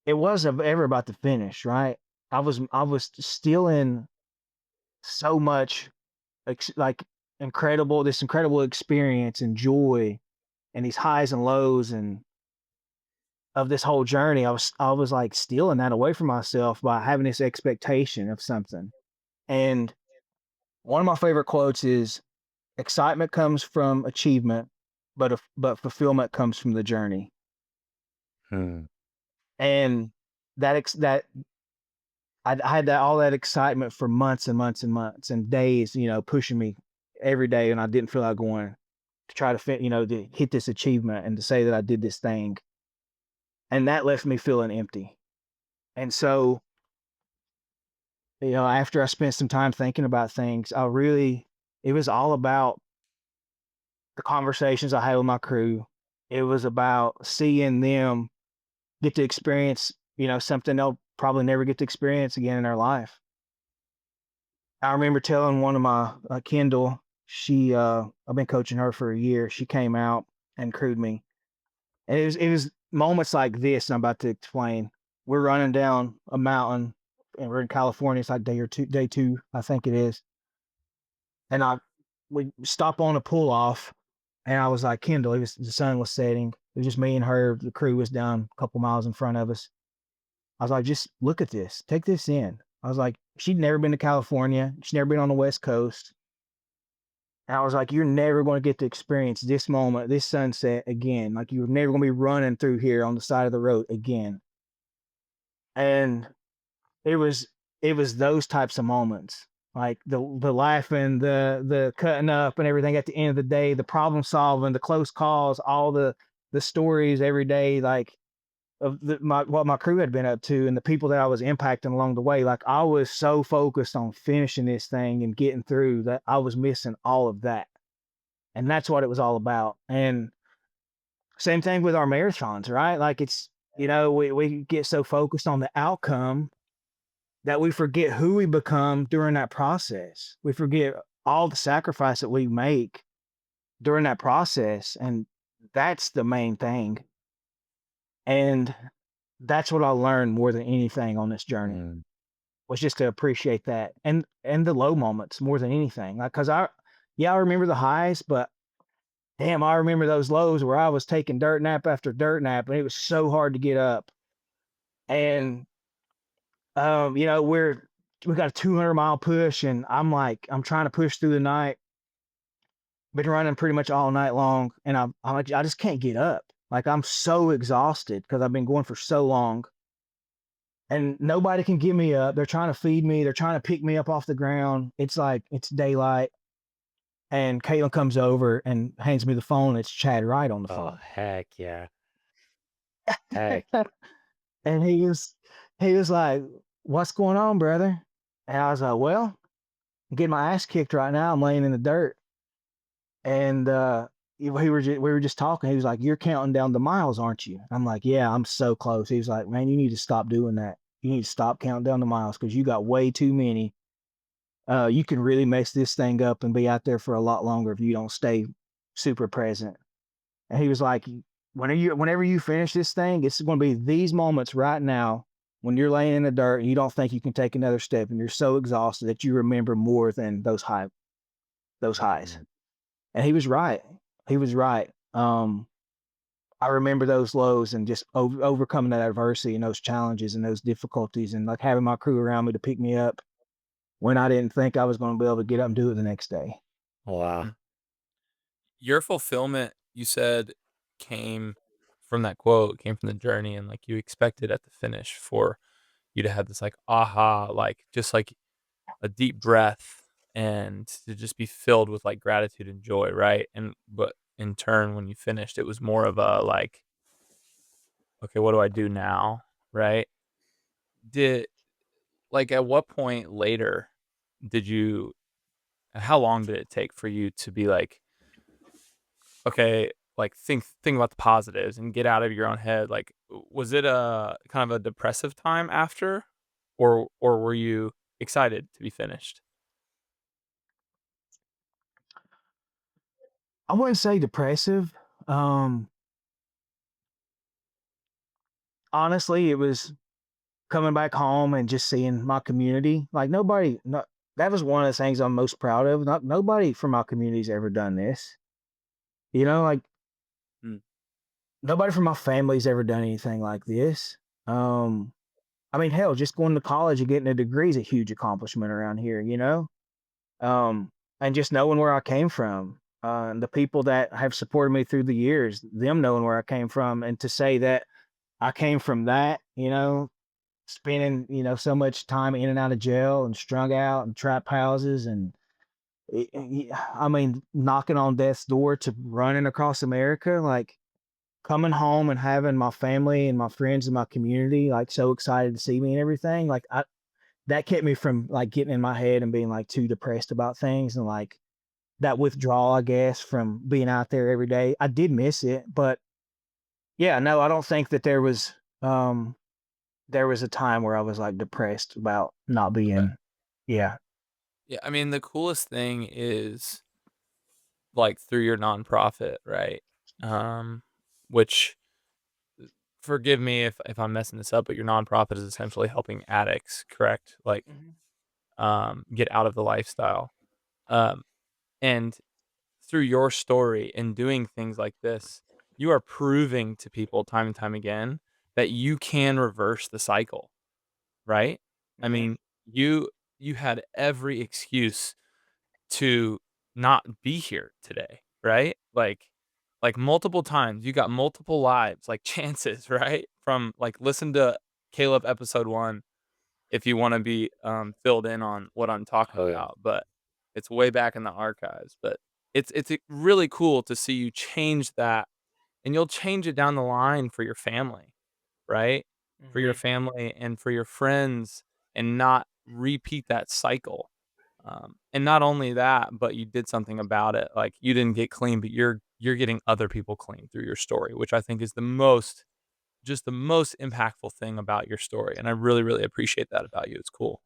Speaker 4: it wasn't ever about the finish, right? I was still in so much like this incredible experience and joy and these highs and lows and of this whole journey. I was like stealing that away from myself by having this expectation of something. And one of my favorite quotes is, excitement comes from achievement, but fulfillment comes from the journey. And that I had all that excitement for months and months and months and days, you know, pushing me every day, and I didn't feel like going to try to you know, to hit this achievement and to say that I did this thing. And that left me feeling empty. And so, you know, after I spent some time thinking about things, it was all about the conversations I had with my crew. It was about seeing them get to experience, you know, something they'll probably never get to experience again in their life. I remember telling one of my Kendall, I've been coaching her for a year. She came out and crewed me. And it was moments like this I'm about to explain. We're running down a mountain and we're in California. It's like day two, I think it is. And we stop on a pull off, and I was like, Kendall, the sun was setting. It was just me and her. The crew was down a couple miles in front of us. I was like, just look at this, take this in. I was like, she'd never been to California. She'd never been on the West Coast. And I was like, you're never going to get to experience this moment, this sunset again. Like, you're never going to be running through here on the side of the road again. And it was those types of moments, like the laughing, the cutting up and everything at the end of the day, the problem solving, the close calls, all the stories every day, like of what my crew had been up to and the people that I was impacting along the way. Like, I was so focused on finishing this thing and getting through that I was missing all of that. And that's what it was all about. And same thing with our marathons, right? Like, it's, you know, we get so focused on the outcome that we forget who we become during that process. We forget all the sacrifice that we make during that process. And that's the main thing. And that's what I learned more than anything on this journey
Speaker 1: Mm.
Speaker 4: was just to appreciate that and the low moments more than anything. Like, cause I remember the highs, but damn, I remember those lows where I was taking dirt nap after dirt nap and it was so hard to get up. And, you know, we got a 200-mile push and I'm trying to push through the night. Been running pretty much all night long and I just can't get up. Like I'm so exhausted because I've been going for so long and nobody can get me up. They're trying to feed me. They're trying to pick me up off the ground. It's like, it's daylight. And Caitlin comes over and hands me the phone. It's Chad Wright on the
Speaker 1: Oh,
Speaker 4: phone.
Speaker 1: heck yeah. Heck.
Speaker 4: And he was like, "What's going on, brother?" And I was like, "Well, I'm getting my ass kicked right now. I'm laying in the dirt." And we were just talking. He was like, "You're counting down the miles, aren't you?" I'm like, "Yeah, I'm so close." He was like, "Man, you need to stop doing that. You need to stop counting down the miles because you got way too many. You can really mess this thing up and be out there for a lot longer if you don't stay super present." And he was like, whenever you finish this thing, it's going to be these moments right now when you're laying in the dirt and you don't think you can take another step and you're so exhausted that you remember more than those highs.
Speaker 1: Mm.
Speaker 4: And he was right. He was right. I remember those lows and just overcoming that adversity and those challenges and those difficulties and like having my crew around me to pick me up when I didn't think I was going to be able to get up and do it the next day.
Speaker 1: Wow.
Speaker 2: Your fulfillment, you said, came from that quote, came from the journey, and like you expected at the finish for you to have this like aha, like just like a deep breath and to just be filled with like gratitude and joy, right? And but in turn, when you finished, it was more of a like, okay, what do I do now, right? Did like at what point later did you? How long did it take for you to be like, okay, like think about the positives and get out of your own head? Like, was it a kind of a depressive time after, or were you excited to be finished?
Speaker 4: I wouldn't say depressive. Um, Honestly, it was coming back home and just seeing my community. Like that was one of the things I'm most proud of. Nobody from my community's ever done this. You know, like
Speaker 2: Mm.
Speaker 4: nobody from my family's ever done anything like this. I mean, hell, just going to college and getting a degree is a huge accomplishment around here, you know? And just knowing where I came from, and the people that have supported me through the years, them knowing where I came from, and to say that I came from that, you know, spending, you know, so much time in and out of jail and strung out and trap houses and I mean, knocking on death's door to running across America, like coming home and having my family and my friends and my community like so excited to see me and everything. Like that kept me from like getting in my head and being like too depressed about things and like that withdrawal, I guess, from being out there every day. I did miss it, but yeah, no, I don't think that um there was a time where I was like depressed about not
Speaker 2: Okay.
Speaker 4: being, yeah.
Speaker 2: Yeah, I mean, the coolest thing is like through your nonprofit, right? Which forgive me if I'm messing this up, but your nonprofit is essentially helping addicts, correct? Like get out of the lifestyle. Um and through your story and doing things like this, you are proving to people time and time again that you can reverse the cycle, right? I
Speaker 4: Mhm.
Speaker 2: mean, you had every excuse to not be here today, right? Like multiple times, you got multiple lives, like chances, right? From like listen to Caleb episode 1 if you want to be filled in on what I'm talking
Speaker 1: Oh, yeah.
Speaker 2: about, but it's way back in the archives, but it's really cool to see you change that and you'll change it down the line for your family, right? For your
Speaker 4: Mhm.
Speaker 2: family and for your friends and not repeat that cycle. And not only that, but you did something about it. Like you didn't get clean, but you're getting other people clean through your story, which I think is the most just the most impactful thing about your story, and I really, really appreciate that about you. It's cool.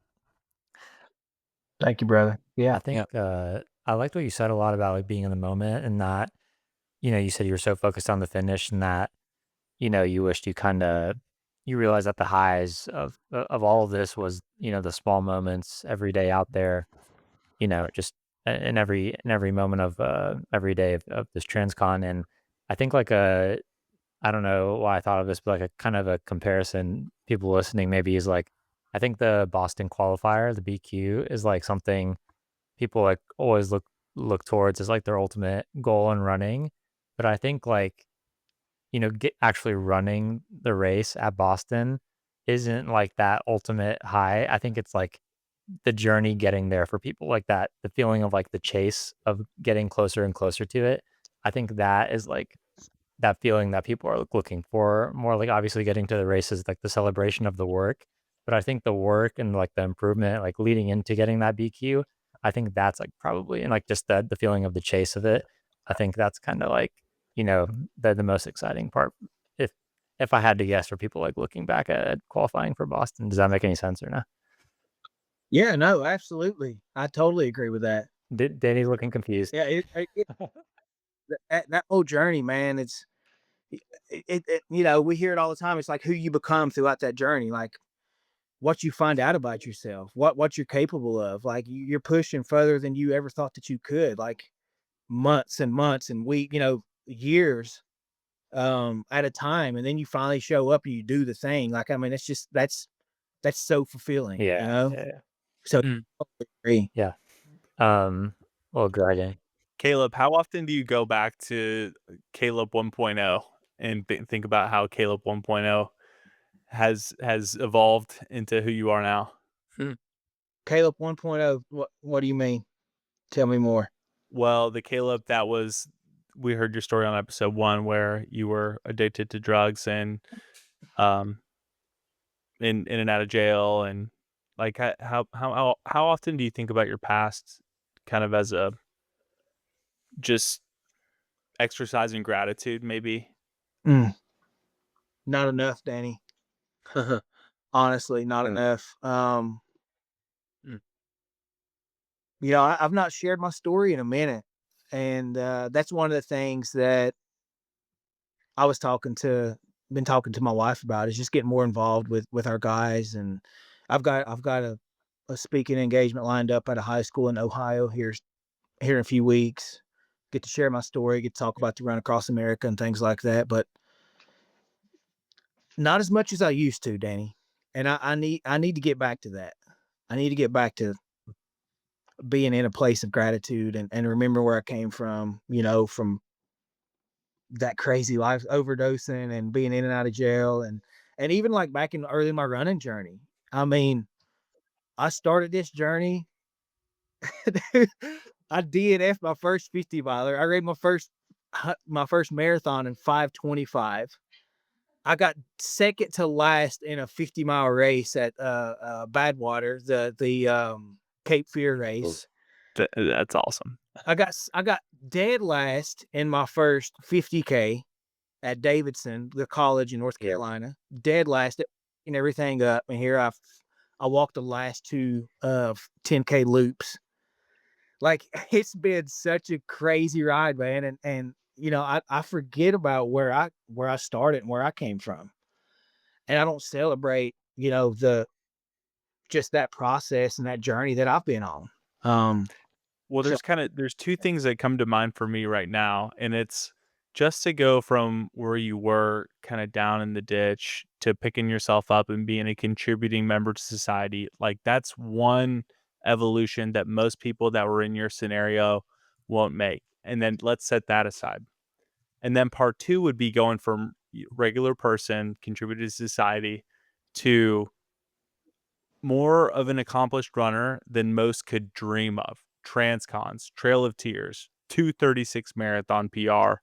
Speaker 4: Thank you, brother. Yeah.
Speaker 1: I think I liked what you said a lot about like being in the moment and that, you said you were so focused on the finish and that, you wished you kind of you realized that the highs of all of this was, the small moments every day out there, just in every moment of every day of this transcon. And I think like I don't know why I thought of this, but like a kind of a comparison people listening maybe is like I think the Boston qualifier, the BQ, is like something people like always look towards as like their ultimate goal in running. But I think like, get actually running the race at Boston isn't like that ultimate high. I think it's like the journey getting there for people like that, the feeling of like the chase of getting closer and closer to it. I think that is like that feeling that people are looking for more. Like obviously getting to the race is like the celebration of the work, but I think the work and like the improvement like leading into getting that BQ, I think that's like probably, and like just the feeling of the chase of it, I think that's kind of like, the most exciting part, if I had to guess, for people like looking back at qualifying for Boston. Does that make any sense or not?
Speaker 4: Yeah, no, absolutely. I totally agree with that.
Speaker 1: Danny's looking confused.
Speaker 4: Yeah, that whole journey, man, we hear it all the time. It's like who you become throughout that journey, like what you find out about yourself, what you're capable of. Like you're pushing further than you ever thought that you could, like months and months and years at a time. And then you finally show up and you do the thing. Like, I mean, it's just, that's so fulfilling,
Speaker 1: Yeah.
Speaker 4: So
Speaker 2: Mm.
Speaker 4: I agree.
Speaker 1: Yeah. Well, Greg.
Speaker 3: Caleb, how often do you go back to Kallup 1.0 and think about how Kallup 1.0 has evolved into who you are now?
Speaker 4: Kallup 1.0, what do you mean? Tell me more.
Speaker 3: Well, the Kallup that we heard your story on episode 1 where you were addicted to drugs and in and out of jail, and like how often do you think about your past kind of as a just exercising gratitude maybe?
Speaker 4: Not enough, Danny. Honestly, not enough. I've not shared my story in a minute, and that's one of the things that I been talking to my wife about, is just getting more involved with our guys. And I've got a speaking engagement lined up at a high school in Ohio here in a few weeks. Get to share my story, get to talk about the run across America and things like that, but not as much as I used to, Danny. And I need to get back to that. I need to get back to being in a place of gratitude and remember where I came from, from that crazy life, overdosing and being in and out of jail, and even like back in early my running journey. I mean, I started this journey. I DNF my first 50 miler. I ran my first marathon in 5:25. I got second to last in a 50-mile race at Badwater, the Cape Fear race.
Speaker 3: That's awesome.
Speaker 4: I got dead last in my first 50K at Davidson, the college in North Carolina. Dead last, and everything up. And here I walked the last two 10K loops. Like, it's been such a crazy ride, man. And I forget about where I started and where I came from. And I don't celebrate, just that process and that journey that I've been on.
Speaker 3: Well, there's two things that come to mind for me right now, and it's just to go from where you were kind of down in the ditch to picking yourself up and being a contributing member to society. Like, that's one evolution that most people that were in your scenario won't make. And then let's set that aside. And then part 2 would be going from regular person, contributor to society, to more of an accomplished runner than most could dream of. Transcons, Trail of Tears, 2:36 marathon PR,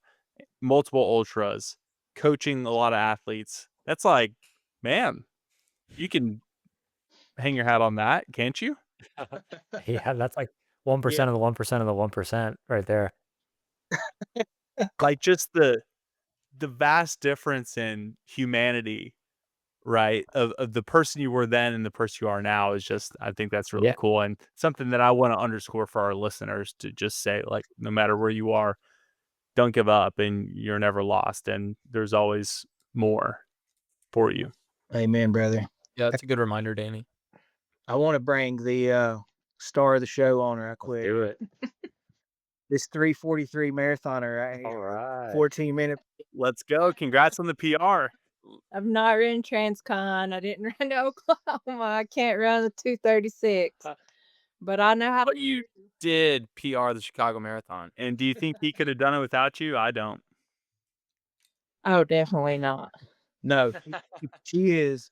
Speaker 3: multiple ultras, coaching a lot of athletes. That's like, man, you can hang your hat on that, can't you?
Speaker 1: Yeah, that's like 1% of the 1% of the 1% right there.
Speaker 3: Like, just the the vast difference in humanity, right, of the person you were then and the person you are now is just, I think that's really
Speaker 1: Yeah.
Speaker 3: cool, and something that I want to underscore for our listeners to just say, like, no matter where you are, don't give up, and you're never lost, and there's always more for you.
Speaker 4: Amen, brother.
Speaker 2: Yeah, that's a good reminder, Danny.
Speaker 4: I want to bring the star of the show on right
Speaker 1: Let's
Speaker 4: quick.
Speaker 1: do it.
Speaker 4: This 3:43 marathoner right
Speaker 1: All
Speaker 4: here.
Speaker 1: right.
Speaker 4: 14-minute.
Speaker 3: Let's go. Congrats on the PR.
Speaker 5: I've not run Transcon. I didn't run to Oklahoma. I can't run the 236. But I know how
Speaker 2: But
Speaker 5: to.
Speaker 2: you did PR the Chicago Marathon.
Speaker 3: And do you think he could have done it without you? I don't.
Speaker 5: Oh, definitely not.
Speaker 4: No, she is.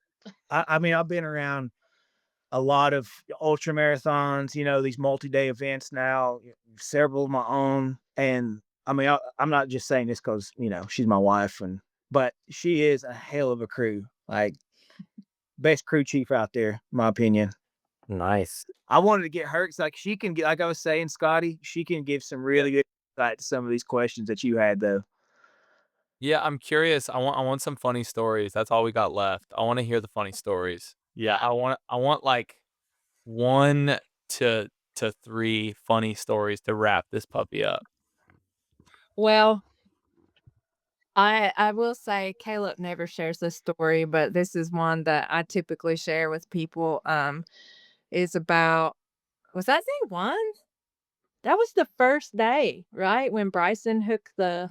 Speaker 4: I mean, I've been around a lot of ultra marathons, you know, these multi-day events now, several of my own. And I mean, I'm not just saying this because, you know, she's my wife, but she is a hell of a crew. Like, best crew chief out there, in my opinion.
Speaker 1: Nice.
Speaker 4: I wanted to get her because, like, she can get, like I was saying, Scotty, she can give some really good insight to some of these questions that you had, though.
Speaker 2: Yeah, I'm curious. I want some funny stories. That's all we got left. I want to hear the funny stories.
Speaker 3: Yeah.
Speaker 2: I want like 1 to 3 funny stories to wrap this puppy up.
Speaker 5: Well, I will say Kallup never shares this story, but this is one that I typically share with people. Is about, was that day one? That was the first day, right? When Bryson hooked the.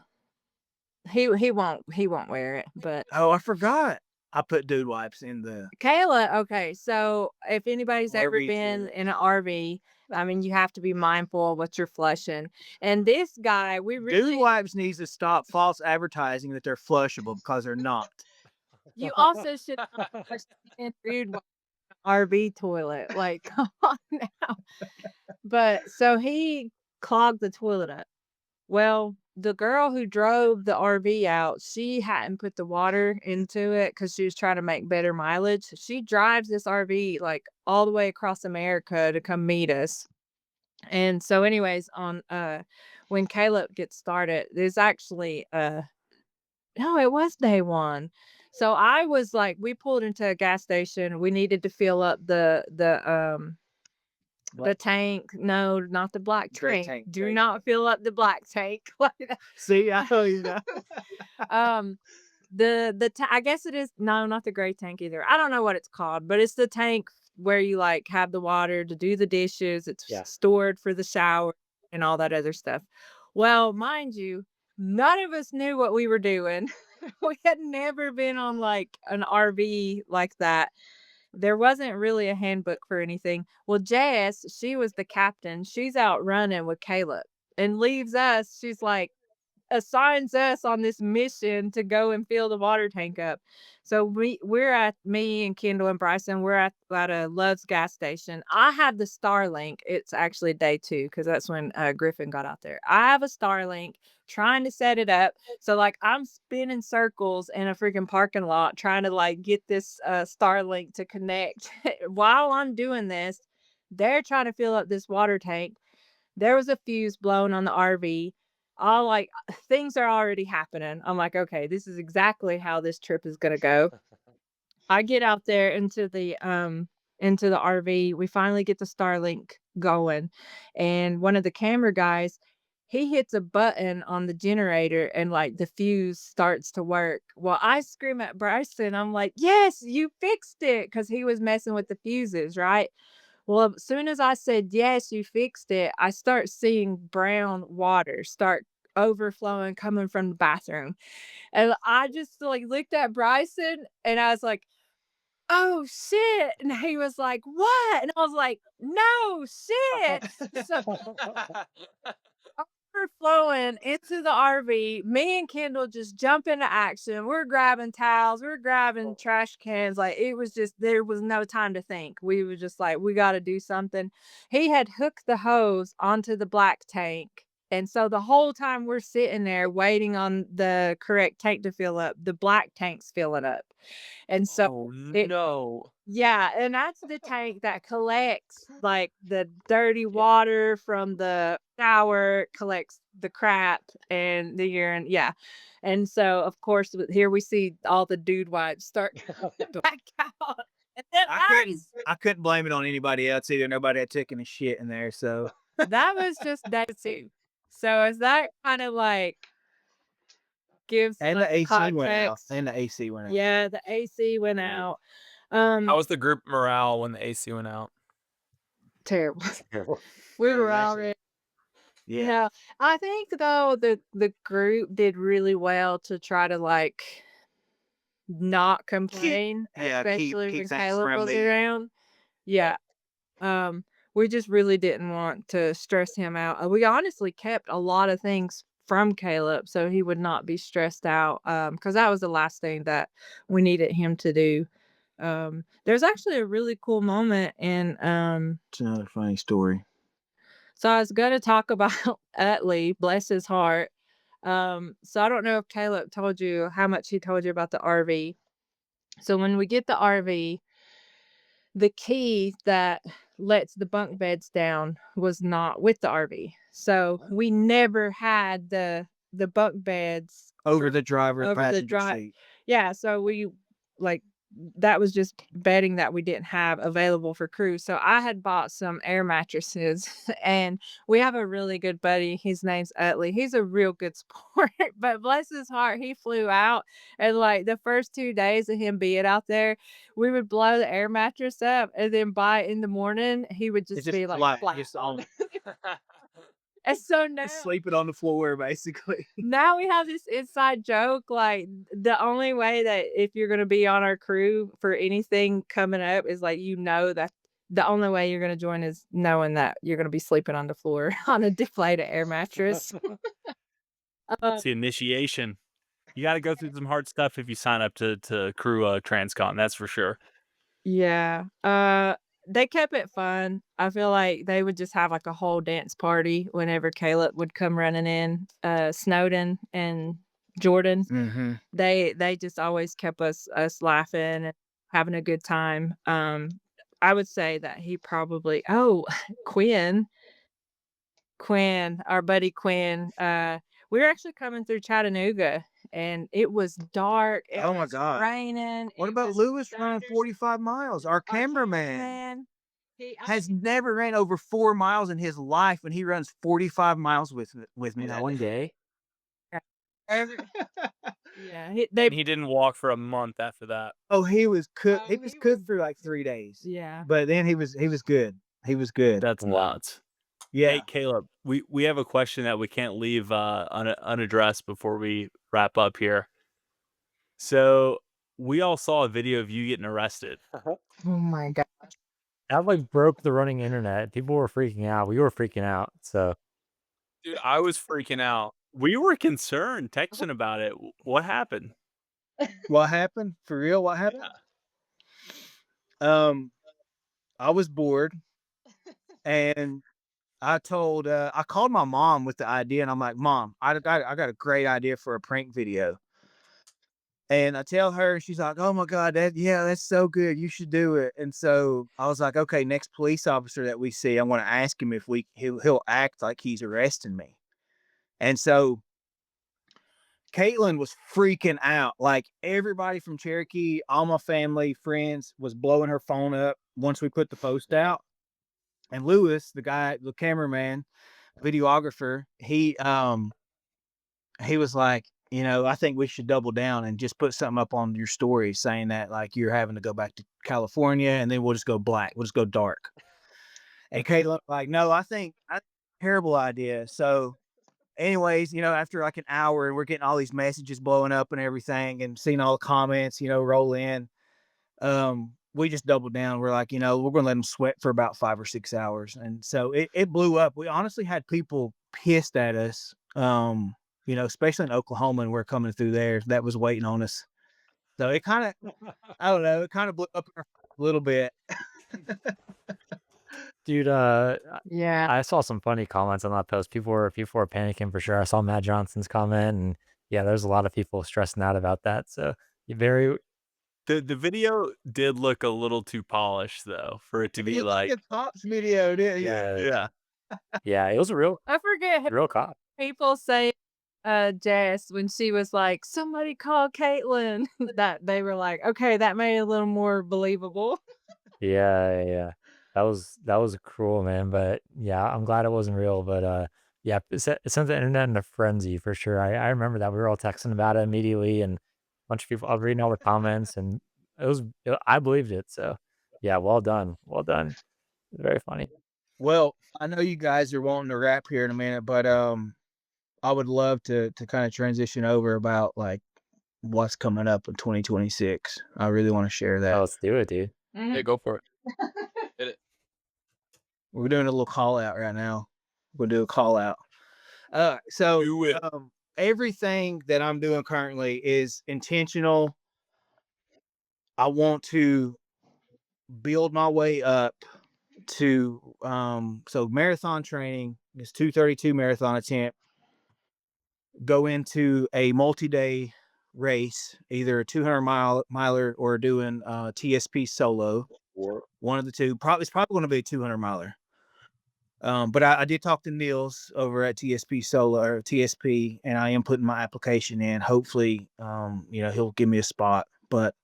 Speaker 5: He won't wear it, but
Speaker 4: Oh, I forgot. I put dude wipes in the.
Speaker 5: Kayla, okay, so if anybody's ever
Speaker 4: RV
Speaker 5: been
Speaker 4: too.
Speaker 5: in an RV, I mean, you have to be mindful of what you're flushing. And this guy, we
Speaker 4: Dude
Speaker 5: really,
Speaker 4: wipes needs to stop false advertising that they're flushable because they're not.
Speaker 5: you also should not flush in Dude RV toilet. Like, come on now. But so he clogged the toilet up. Well, the girl who drove the RV out, she hadn't put the water into it because she was trying to make better mileage. She drives this RV like all the way across America to come meet us. And so, anyways, on when Kallup gets started, there's actually no, it was day one. So I was like, we pulled into a gas station. We needed to fill up the tank. No, not the black
Speaker 4: Gray
Speaker 5: tank.
Speaker 4: tank,
Speaker 5: Do
Speaker 4: gray
Speaker 5: not fill up the black tank.
Speaker 4: See, I know you know.
Speaker 5: I guess it is, no, not the gray tank either. I don't know what it's called, but it's the tank where you like have the water to do the dishes. It's
Speaker 1: Yeah.
Speaker 5: stored for the shower and all that other stuff. Well, mind you, none of us knew what we were doing. We had never been on like an RV like that. There wasn't really a handbook for anything. Well, Jess, she was the captain. She's out running with Kallup and leaves us. She's like, assigns us on this mission to go and fill the water tank up. So me and Kendall and Bryson, we're at a Love's gas station. I had the Starlink. It's actually day 2 because that's when Griffin got out there. I have a Starlink trying to set it up. So like I'm spinning circles in a freaking parking lot trying to like get this Starlink to connect. While I'm doing this, they're trying to fill up this water tank. There was a fuse blown on the RV. All like things are already happening. I'm like, okay, this is exactly how this trip is gonna go. I get out there into the RV. We finally get the Starlink going, and one of the camera guys, he hits a button on the generator and like the fuse starts to work. Well, I scream at Bryson. I'm like, yes, you fixed it, because he was messing with the fuses, right? Well, as soon as I said, yes, you fixed it, I start seeing brown water start overflowing coming from the bathroom. And I just like looked at Bryson and I was like, oh shit. And he was like, what? And I was like, no shit. So overflowing into the RV. Me and Kendall just jump into action. We're grabbing towels, we're grabbing trash cans. Like it was just, there was no time to think. We were just like, we got to do something. He had hooked the hose onto the black tank And so the whole time we're sitting there waiting on the correct tank to fill up, the black tank's filling up. And so
Speaker 2: Oh
Speaker 5: it
Speaker 2: no.
Speaker 5: yeah, and that's the tank that collects like the dirty water from the shower, collects the crap and the urine. Yeah. And so of course here we see all the dude wipes start coming back out. And then
Speaker 6: I couldn't blame it on anybody else either. Nobody had taken a shit in there, so
Speaker 5: that was just day 2. So is that kind of like gives
Speaker 6: and
Speaker 5: like
Speaker 6: the AC went out.
Speaker 5: context?
Speaker 6: And the AC went out.
Speaker 5: Yeah, the AC went out.
Speaker 2: How was the group morale when the AC went out?
Speaker 5: Terrible.
Speaker 1: Terrible.
Speaker 5: We were
Speaker 6: Imagine.
Speaker 5: already
Speaker 6: Yeah.
Speaker 5: Yeah, I think though the group did really well to try to like not complain,
Speaker 6: Yeah, keep
Speaker 5: especially when
Speaker 6: things
Speaker 5: Caleb was
Speaker 6: friendly.
Speaker 5: around. Yeah. We just really didn't want to stress him out. We honestly kept a lot of things from Caleb so he would not be stressed out. Because that was the last thing that we needed him to do. There's actually a really cool moment in
Speaker 6: It's another funny story.
Speaker 5: so I was gonna talk about Utley, bless his heart. So I don't know if Caleb told you how much he told you about the RV. So when we get the RV, the key that lets the bunk beds down was not with the RV. So we never had the bunk beds
Speaker 6: Over the driver,
Speaker 5: over the
Speaker 6: passenger
Speaker 5: drive.
Speaker 6: seat.
Speaker 5: Yeah, so we like that was just bedding that we didn't have available for crew. So I had bought some air mattresses and we have a really good buddy. His name's Utley. He's a real good sport, but bless his heart, he flew out. And like the first 2 days of him being out there, we would blow the air mattress up and then by in the morning, he would
Speaker 6: It's
Speaker 5: just be like flat.
Speaker 6: just on
Speaker 5: And so now
Speaker 6: sleeping on the floor, basically.
Speaker 5: now we have this inside joke like the only way that if you're going to be on our crew for anything coming up is like that the only way you're going to join is knowing that you're going to be sleeping on the floor on a deflated air mattress.
Speaker 3: It's the initiation. You got to go through some hard stuff if you sign up to crew Transcon. That's for sure.
Speaker 5: Yeah. They kept it fun. I feel like they would just have like a whole dance party whenever Caleb would come running in. Snowden and Jordan.
Speaker 6: Mm-hmm.
Speaker 5: They just always kept us laughing and having a good time. I would say that he probably Quinn, our buddy Quinn. We were actually coming through Chattanooga and it was dark. It
Speaker 6: Oh my
Speaker 5: was
Speaker 6: God.
Speaker 5: raining.
Speaker 6: What
Speaker 5: it
Speaker 6: about
Speaker 5: was
Speaker 6: Lewis running
Speaker 5: thundering.
Speaker 6: 45 miles? Our cameraman
Speaker 5: Man,
Speaker 6: has never ran over 4 miles in his life, and he runs 45 miles with me.
Speaker 1: That one day.
Speaker 5: yeah,
Speaker 2: And he didn't walk for a month after that.
Speaker 6: Oh, he was cooked. He was cooked for like 3 days.
Speaker 5: yeah.
Speaker 6: But then he was good. He was good.
Speaker 3: That's
Speaker 1: Wow.
Speaker 3: nuts.
Speaker 6: Yeah.
Speaker 3: Hey, Caleb, we have a question that we can't leave unaddressed before we wrap up here. So we all saw a video of you getting arrested.
Speaker 5: Oh my god.
Speaker 1: That like broke the running internet. People were freaking out. We were freaking out. So
Speaker 2: Dude, I was freaking out.
Speaker 3: We were concerned, texting about it. What happened?
Speaker 6: What happened? For real? What happened? I was bored, and I called my mom with the idea, and I'm like, Mom, I got a great idea for a prank video. And I tell her, she's like, oh my God, that's so good. You should do it. And so I was like, okay, next police officer that we see, I'm going to ask him if he'll act like he's arresting me. And so Caitlin was freaking out. Like everybody from Cherokee, all my family, friends was blowing her phone up once we put the post out. And Lewis, the cameraman, videographer, he was like, I think we should double down and just put something up on your story saying that like you're having to go back to California and then we'll just go black. We'll just go dark. And Caitlin like, no, I think that's a terrible idea. So anyways, after like an hour and we're getting all these messages blowing up and everything and seeing all the comments, roll in, we just doubled down. We're like, we're going to let them sweat for about 5 or 6 hours. And so it blew up. We honestly had people pissed at us, especially in Oklahoma, and we're coming through there, that was waiting on us. So it kind of, I don't know, it kind of blew up a little bit.
Speaker 1: Dude,
Speaker 5: Yeah.
Speaker 1: I saw some funny comments on that post. People were panicking for sure. I saw Matt Johnson's comment, and yeah, there's a lot of people stressing out about that. So you very
Speaker 3: The video did look a little too polished though for it to be like
Speaker 6: a Pops video, didn't you?
Speaker 3: yeah.
Speaker 1: yeah, it was a real
Speaker 5: I forget how
Speaker 1: cop.
Speaker 5: people say Jess when she was like, somebody call Caitlin. That they were like, okay, that made it a little more believable.
Speaker 1: Yeah. That was cruel, man. But yeah, I'm glad it wasn't real. But yeah, it sent the internet in a frenzy for sure. I remember that we were all texting about it immediately, and a bunch of people. I was reading all the comments, and I believed it. So yeah, well done, very funny.
Speaker 6: Well, I know you guys are wanting to wrap here in a minute, but I would love to kind of transition over about like what's coming up in 2026. I really want to share that.
Speaker 1: Oh, let's do it, dude.
Speaker 2: Yeah, go for it. Hit it.
Speaker 6: We're doing a little call out right now. We'll do a call out. So
Speaker 2: Do it.
Speaker 6: everything that I'm doing currently is intentional. I want to build my way up to so marathon training is 2:32 marathon attempt. Go into a multi-day race, either a 200-miler or doing TSP solo. One of the two. It's probably going to be a 200-miler. But I did talk to Niels over at TSP Solo or TSP, and I am putting my application in. Hopefully, he'll give me a spot. But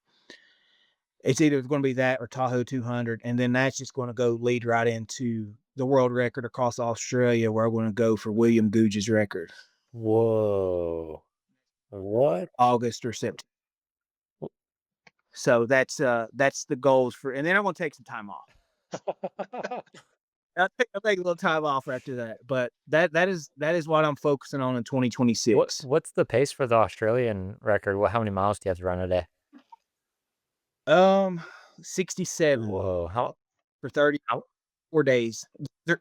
Speaker 6: it's either going to be that or Tahoe 200, and then that's just going to go lead right into the world record across Australia, where I'm going to go for William Googe's record.
Speaker 1: Whoa, what?
Speaker 6: August or September. So that's the goals for, and then I'm going to take some time off. I'll take a little time off after that, but that is what I'm focusing on in 2026.
Speaker 1: What's the pace for the Australian record? How many miles do you have to run a day?
Speaker 6: 67
Speaker 1: Whoa, how
Speaker 6: for 34 days.
Speaker 1: you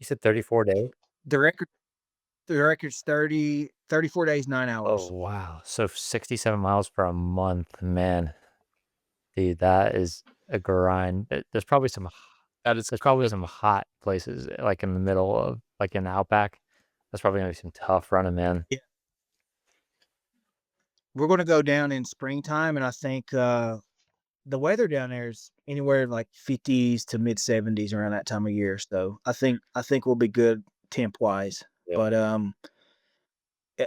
Speaker 1: said 34 days?
Speaker 6: The record's 34 days, 9 hours.
Speaker 1: Oh wow, so 67 miles for a month, man. Dude, that is a grind. There's probably some hot places like in the middle of like in the outback. That's probably gonna be some tough running, man.
Speaker 6: Yeah. We're going to go down in springtime, and I think the weather down there is anywhere like 50s to mid 70s around that time of year. So I think we'll be good temp wise.
Speaker 1: Yep.
Speaker 6: But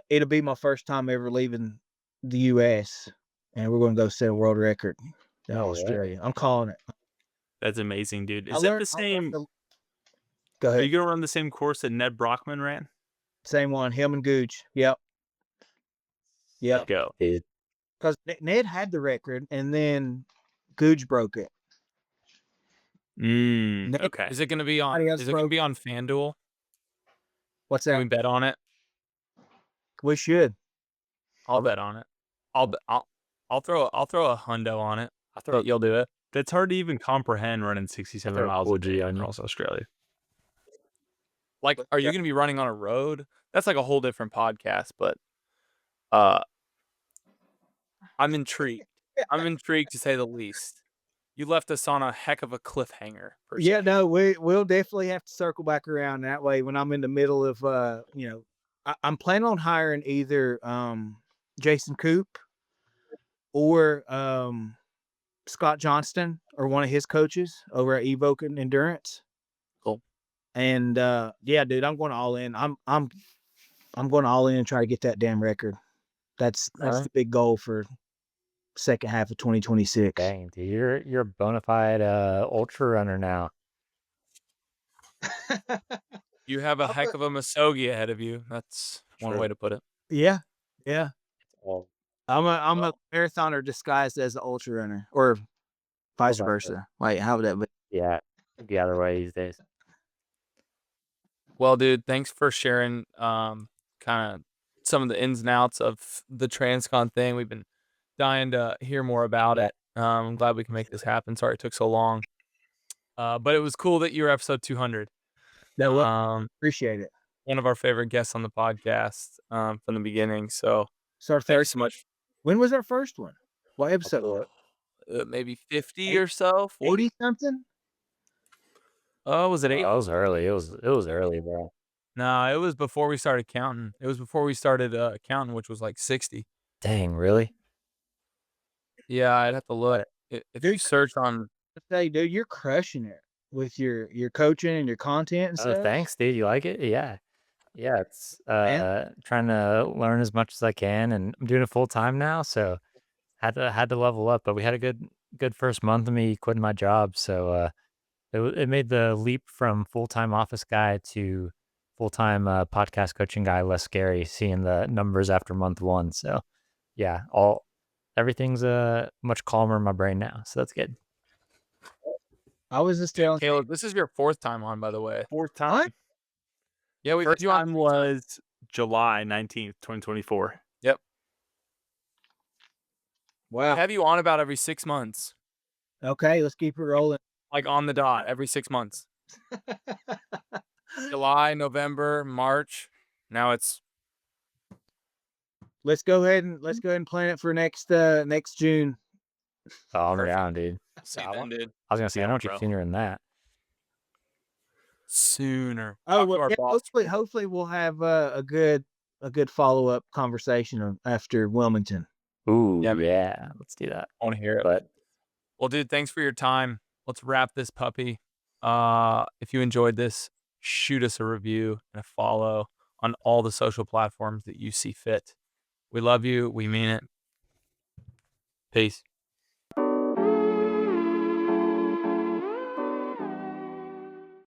Speaker 6: it'll be my first time ever leaving the U.S. and we're going to go set a world record in Australia. I'm calling it.
Speaker 3: That's amazing, dude. Is that the same?
Speaker 6: Go ahead.
Speaker 3: Are you gonna run the same course that Ned Brockman ran?
Speaker 6: Same one, him and Googe. Yep.
Speaker 3: Go.
Speaker 6: Because Ned had the record, and then Googe broke it.
Speaker 3: Okay.
Speaker 2: Is it going to be on? Is it going to be on FanDuel?
Speaker 6: What's
Speaker 2: Can
Speaker 6: that?
Speaker 2: we bet on it?
Speaker 6: We should.
Speaker 2: I'll bet on it. I'll throw a hundo on it. I thought you'll do it.
Speaker 3: That's hard to even comprehend running 67 miles a day
Speaker 1: on
Speaker 3: across Australia.
Speaker 2: Like, are you going to be running on a road? That's like a whole different podcast, but I'm intrigued. I'm intrigued to say the least. You left us on a heck of a cliffhanger.
Speaker 6: Yeah, no, we'll definitely have to circle back around that way when I'm in the middle of I'm planning on hiring either Jason Coop or Scott Johnston or one of his coaches over at Evoke Endurance.
Speaker 2: Cool.
Speaker 6: And yeah, dude, I'm going all in. I'm going all in and try to get that damn record. That's the big goal for second half of 2026.
Speaker 1: Dang, dude, you're a bona fide ultra runner now.
Speaker 2: You have a heck of a Muskogee ahead of you. That's one way to put it.
Speaker 6: Yeah.
Speaker 1: Well,
Speaker 6: I'm a marathoner disguised as an ultra runner, or vice versa. Wait, how would that be?
Speaker 1: yeah, the other way these days.
Speaker 2: Well, dude, thanks for sharing kind of some of the ins and outs of the Transcon thing. We've been dying to hear more about it. I'm glad we can make this happen. Sorry it took so long. But it was cool that you were episode 200.
Speaker 6: No, appreciate it.
Speaker 2: One of our favorite guests on the podcast from the beginning. So
Speaker 6: our third.
Speaker 2: thanks so much.
Speaker 6: When was our first one? What episode?
Speaker 2: Maybe 50 or so.
Speaker 6: 40 something?
Speaker 2: Oh, was it 8?
Speaker 1: Oh, it was early. It was early, bro.
Speaker 2: No, it was before we started counting. It was before we started counting, which was like 60.
Speaker 1: Dang, really?
Speaker 2: Yeah, I'd have to look. If you
Speaker 6: Dude,
Speaker 2: search on,
Speaker 6: say, dude, you're crushing it with your coaching and your content and
Speaker 1: Oh,
Speaker 6: stuff.
Speaker 1: thanks, dude. You like it? Yeah. Yeah, it's
Speaker 6: Man.
Speaker 1: trying to learn as much as I can, and I'm doing it full time now, so had to level up. But we had a good first month of me quitting my job, so it made the leap from full time office guy to full time podcast coaching guy less scary. Seeing the numbers after month one, so yeah, everything's much calmer in my brain now, so that's good.
Speaker 6: I was just telling
Speaker 2: Caleb, this is your 4th time on, by the way.
Speaker 3: 4th time.
Speaker 2: Yeah, we've
Speaker 3: First
Speaker 2: had you on
Speaker 3: time
Speaker 2: 3 times.
Speaker 3: was July 19th, 2024.
Speaker 2: Yep.
Speaker 6: wow.
Speaker 2: Have you on about every 6 months,
Speaker 6: Okay, let's keep it rolling.
Speaker 2: like on the dot, every 6 months. July, November, March. Now it's
Speaker 6: Let's go ahead and plan it for next June.
Speaker 1: Oh, I'm
Speaker 2: Perfect.
Speaker 1: down, dude.
Speaker 2: see
Speaker 1: I
Speaker 2: then, dude.
Speaker 1: was gonna say, I
Speaker 3: Yeah,
Speaker 1: don't want you
Speaker 3: bro.
Speaker 1: sooner than that.
Speaker 2: Sooner.
Speaker 6: Oh,
Speaker 2: Talk to
Speaker 6: well,
Speaker 2: our
Speaker 6: yeah,
Speaker 2: boss.
Speaker 6: hopefully we'll have a good follow up conversation after Wilmington.
Speaker 1: Ooh,
Speaker 2: Yeah, man.
Speaker 1: yeah, let's do that.
Speaker 2: I want to hear it.
Speaker 1: But
Speaker 2: Well, dude, thanks for your time. Let's wrap this puppy. If you enjoyed this, shoot us a review and a follow on all the social platforms that you see fit. We love you. We mean it. Peace.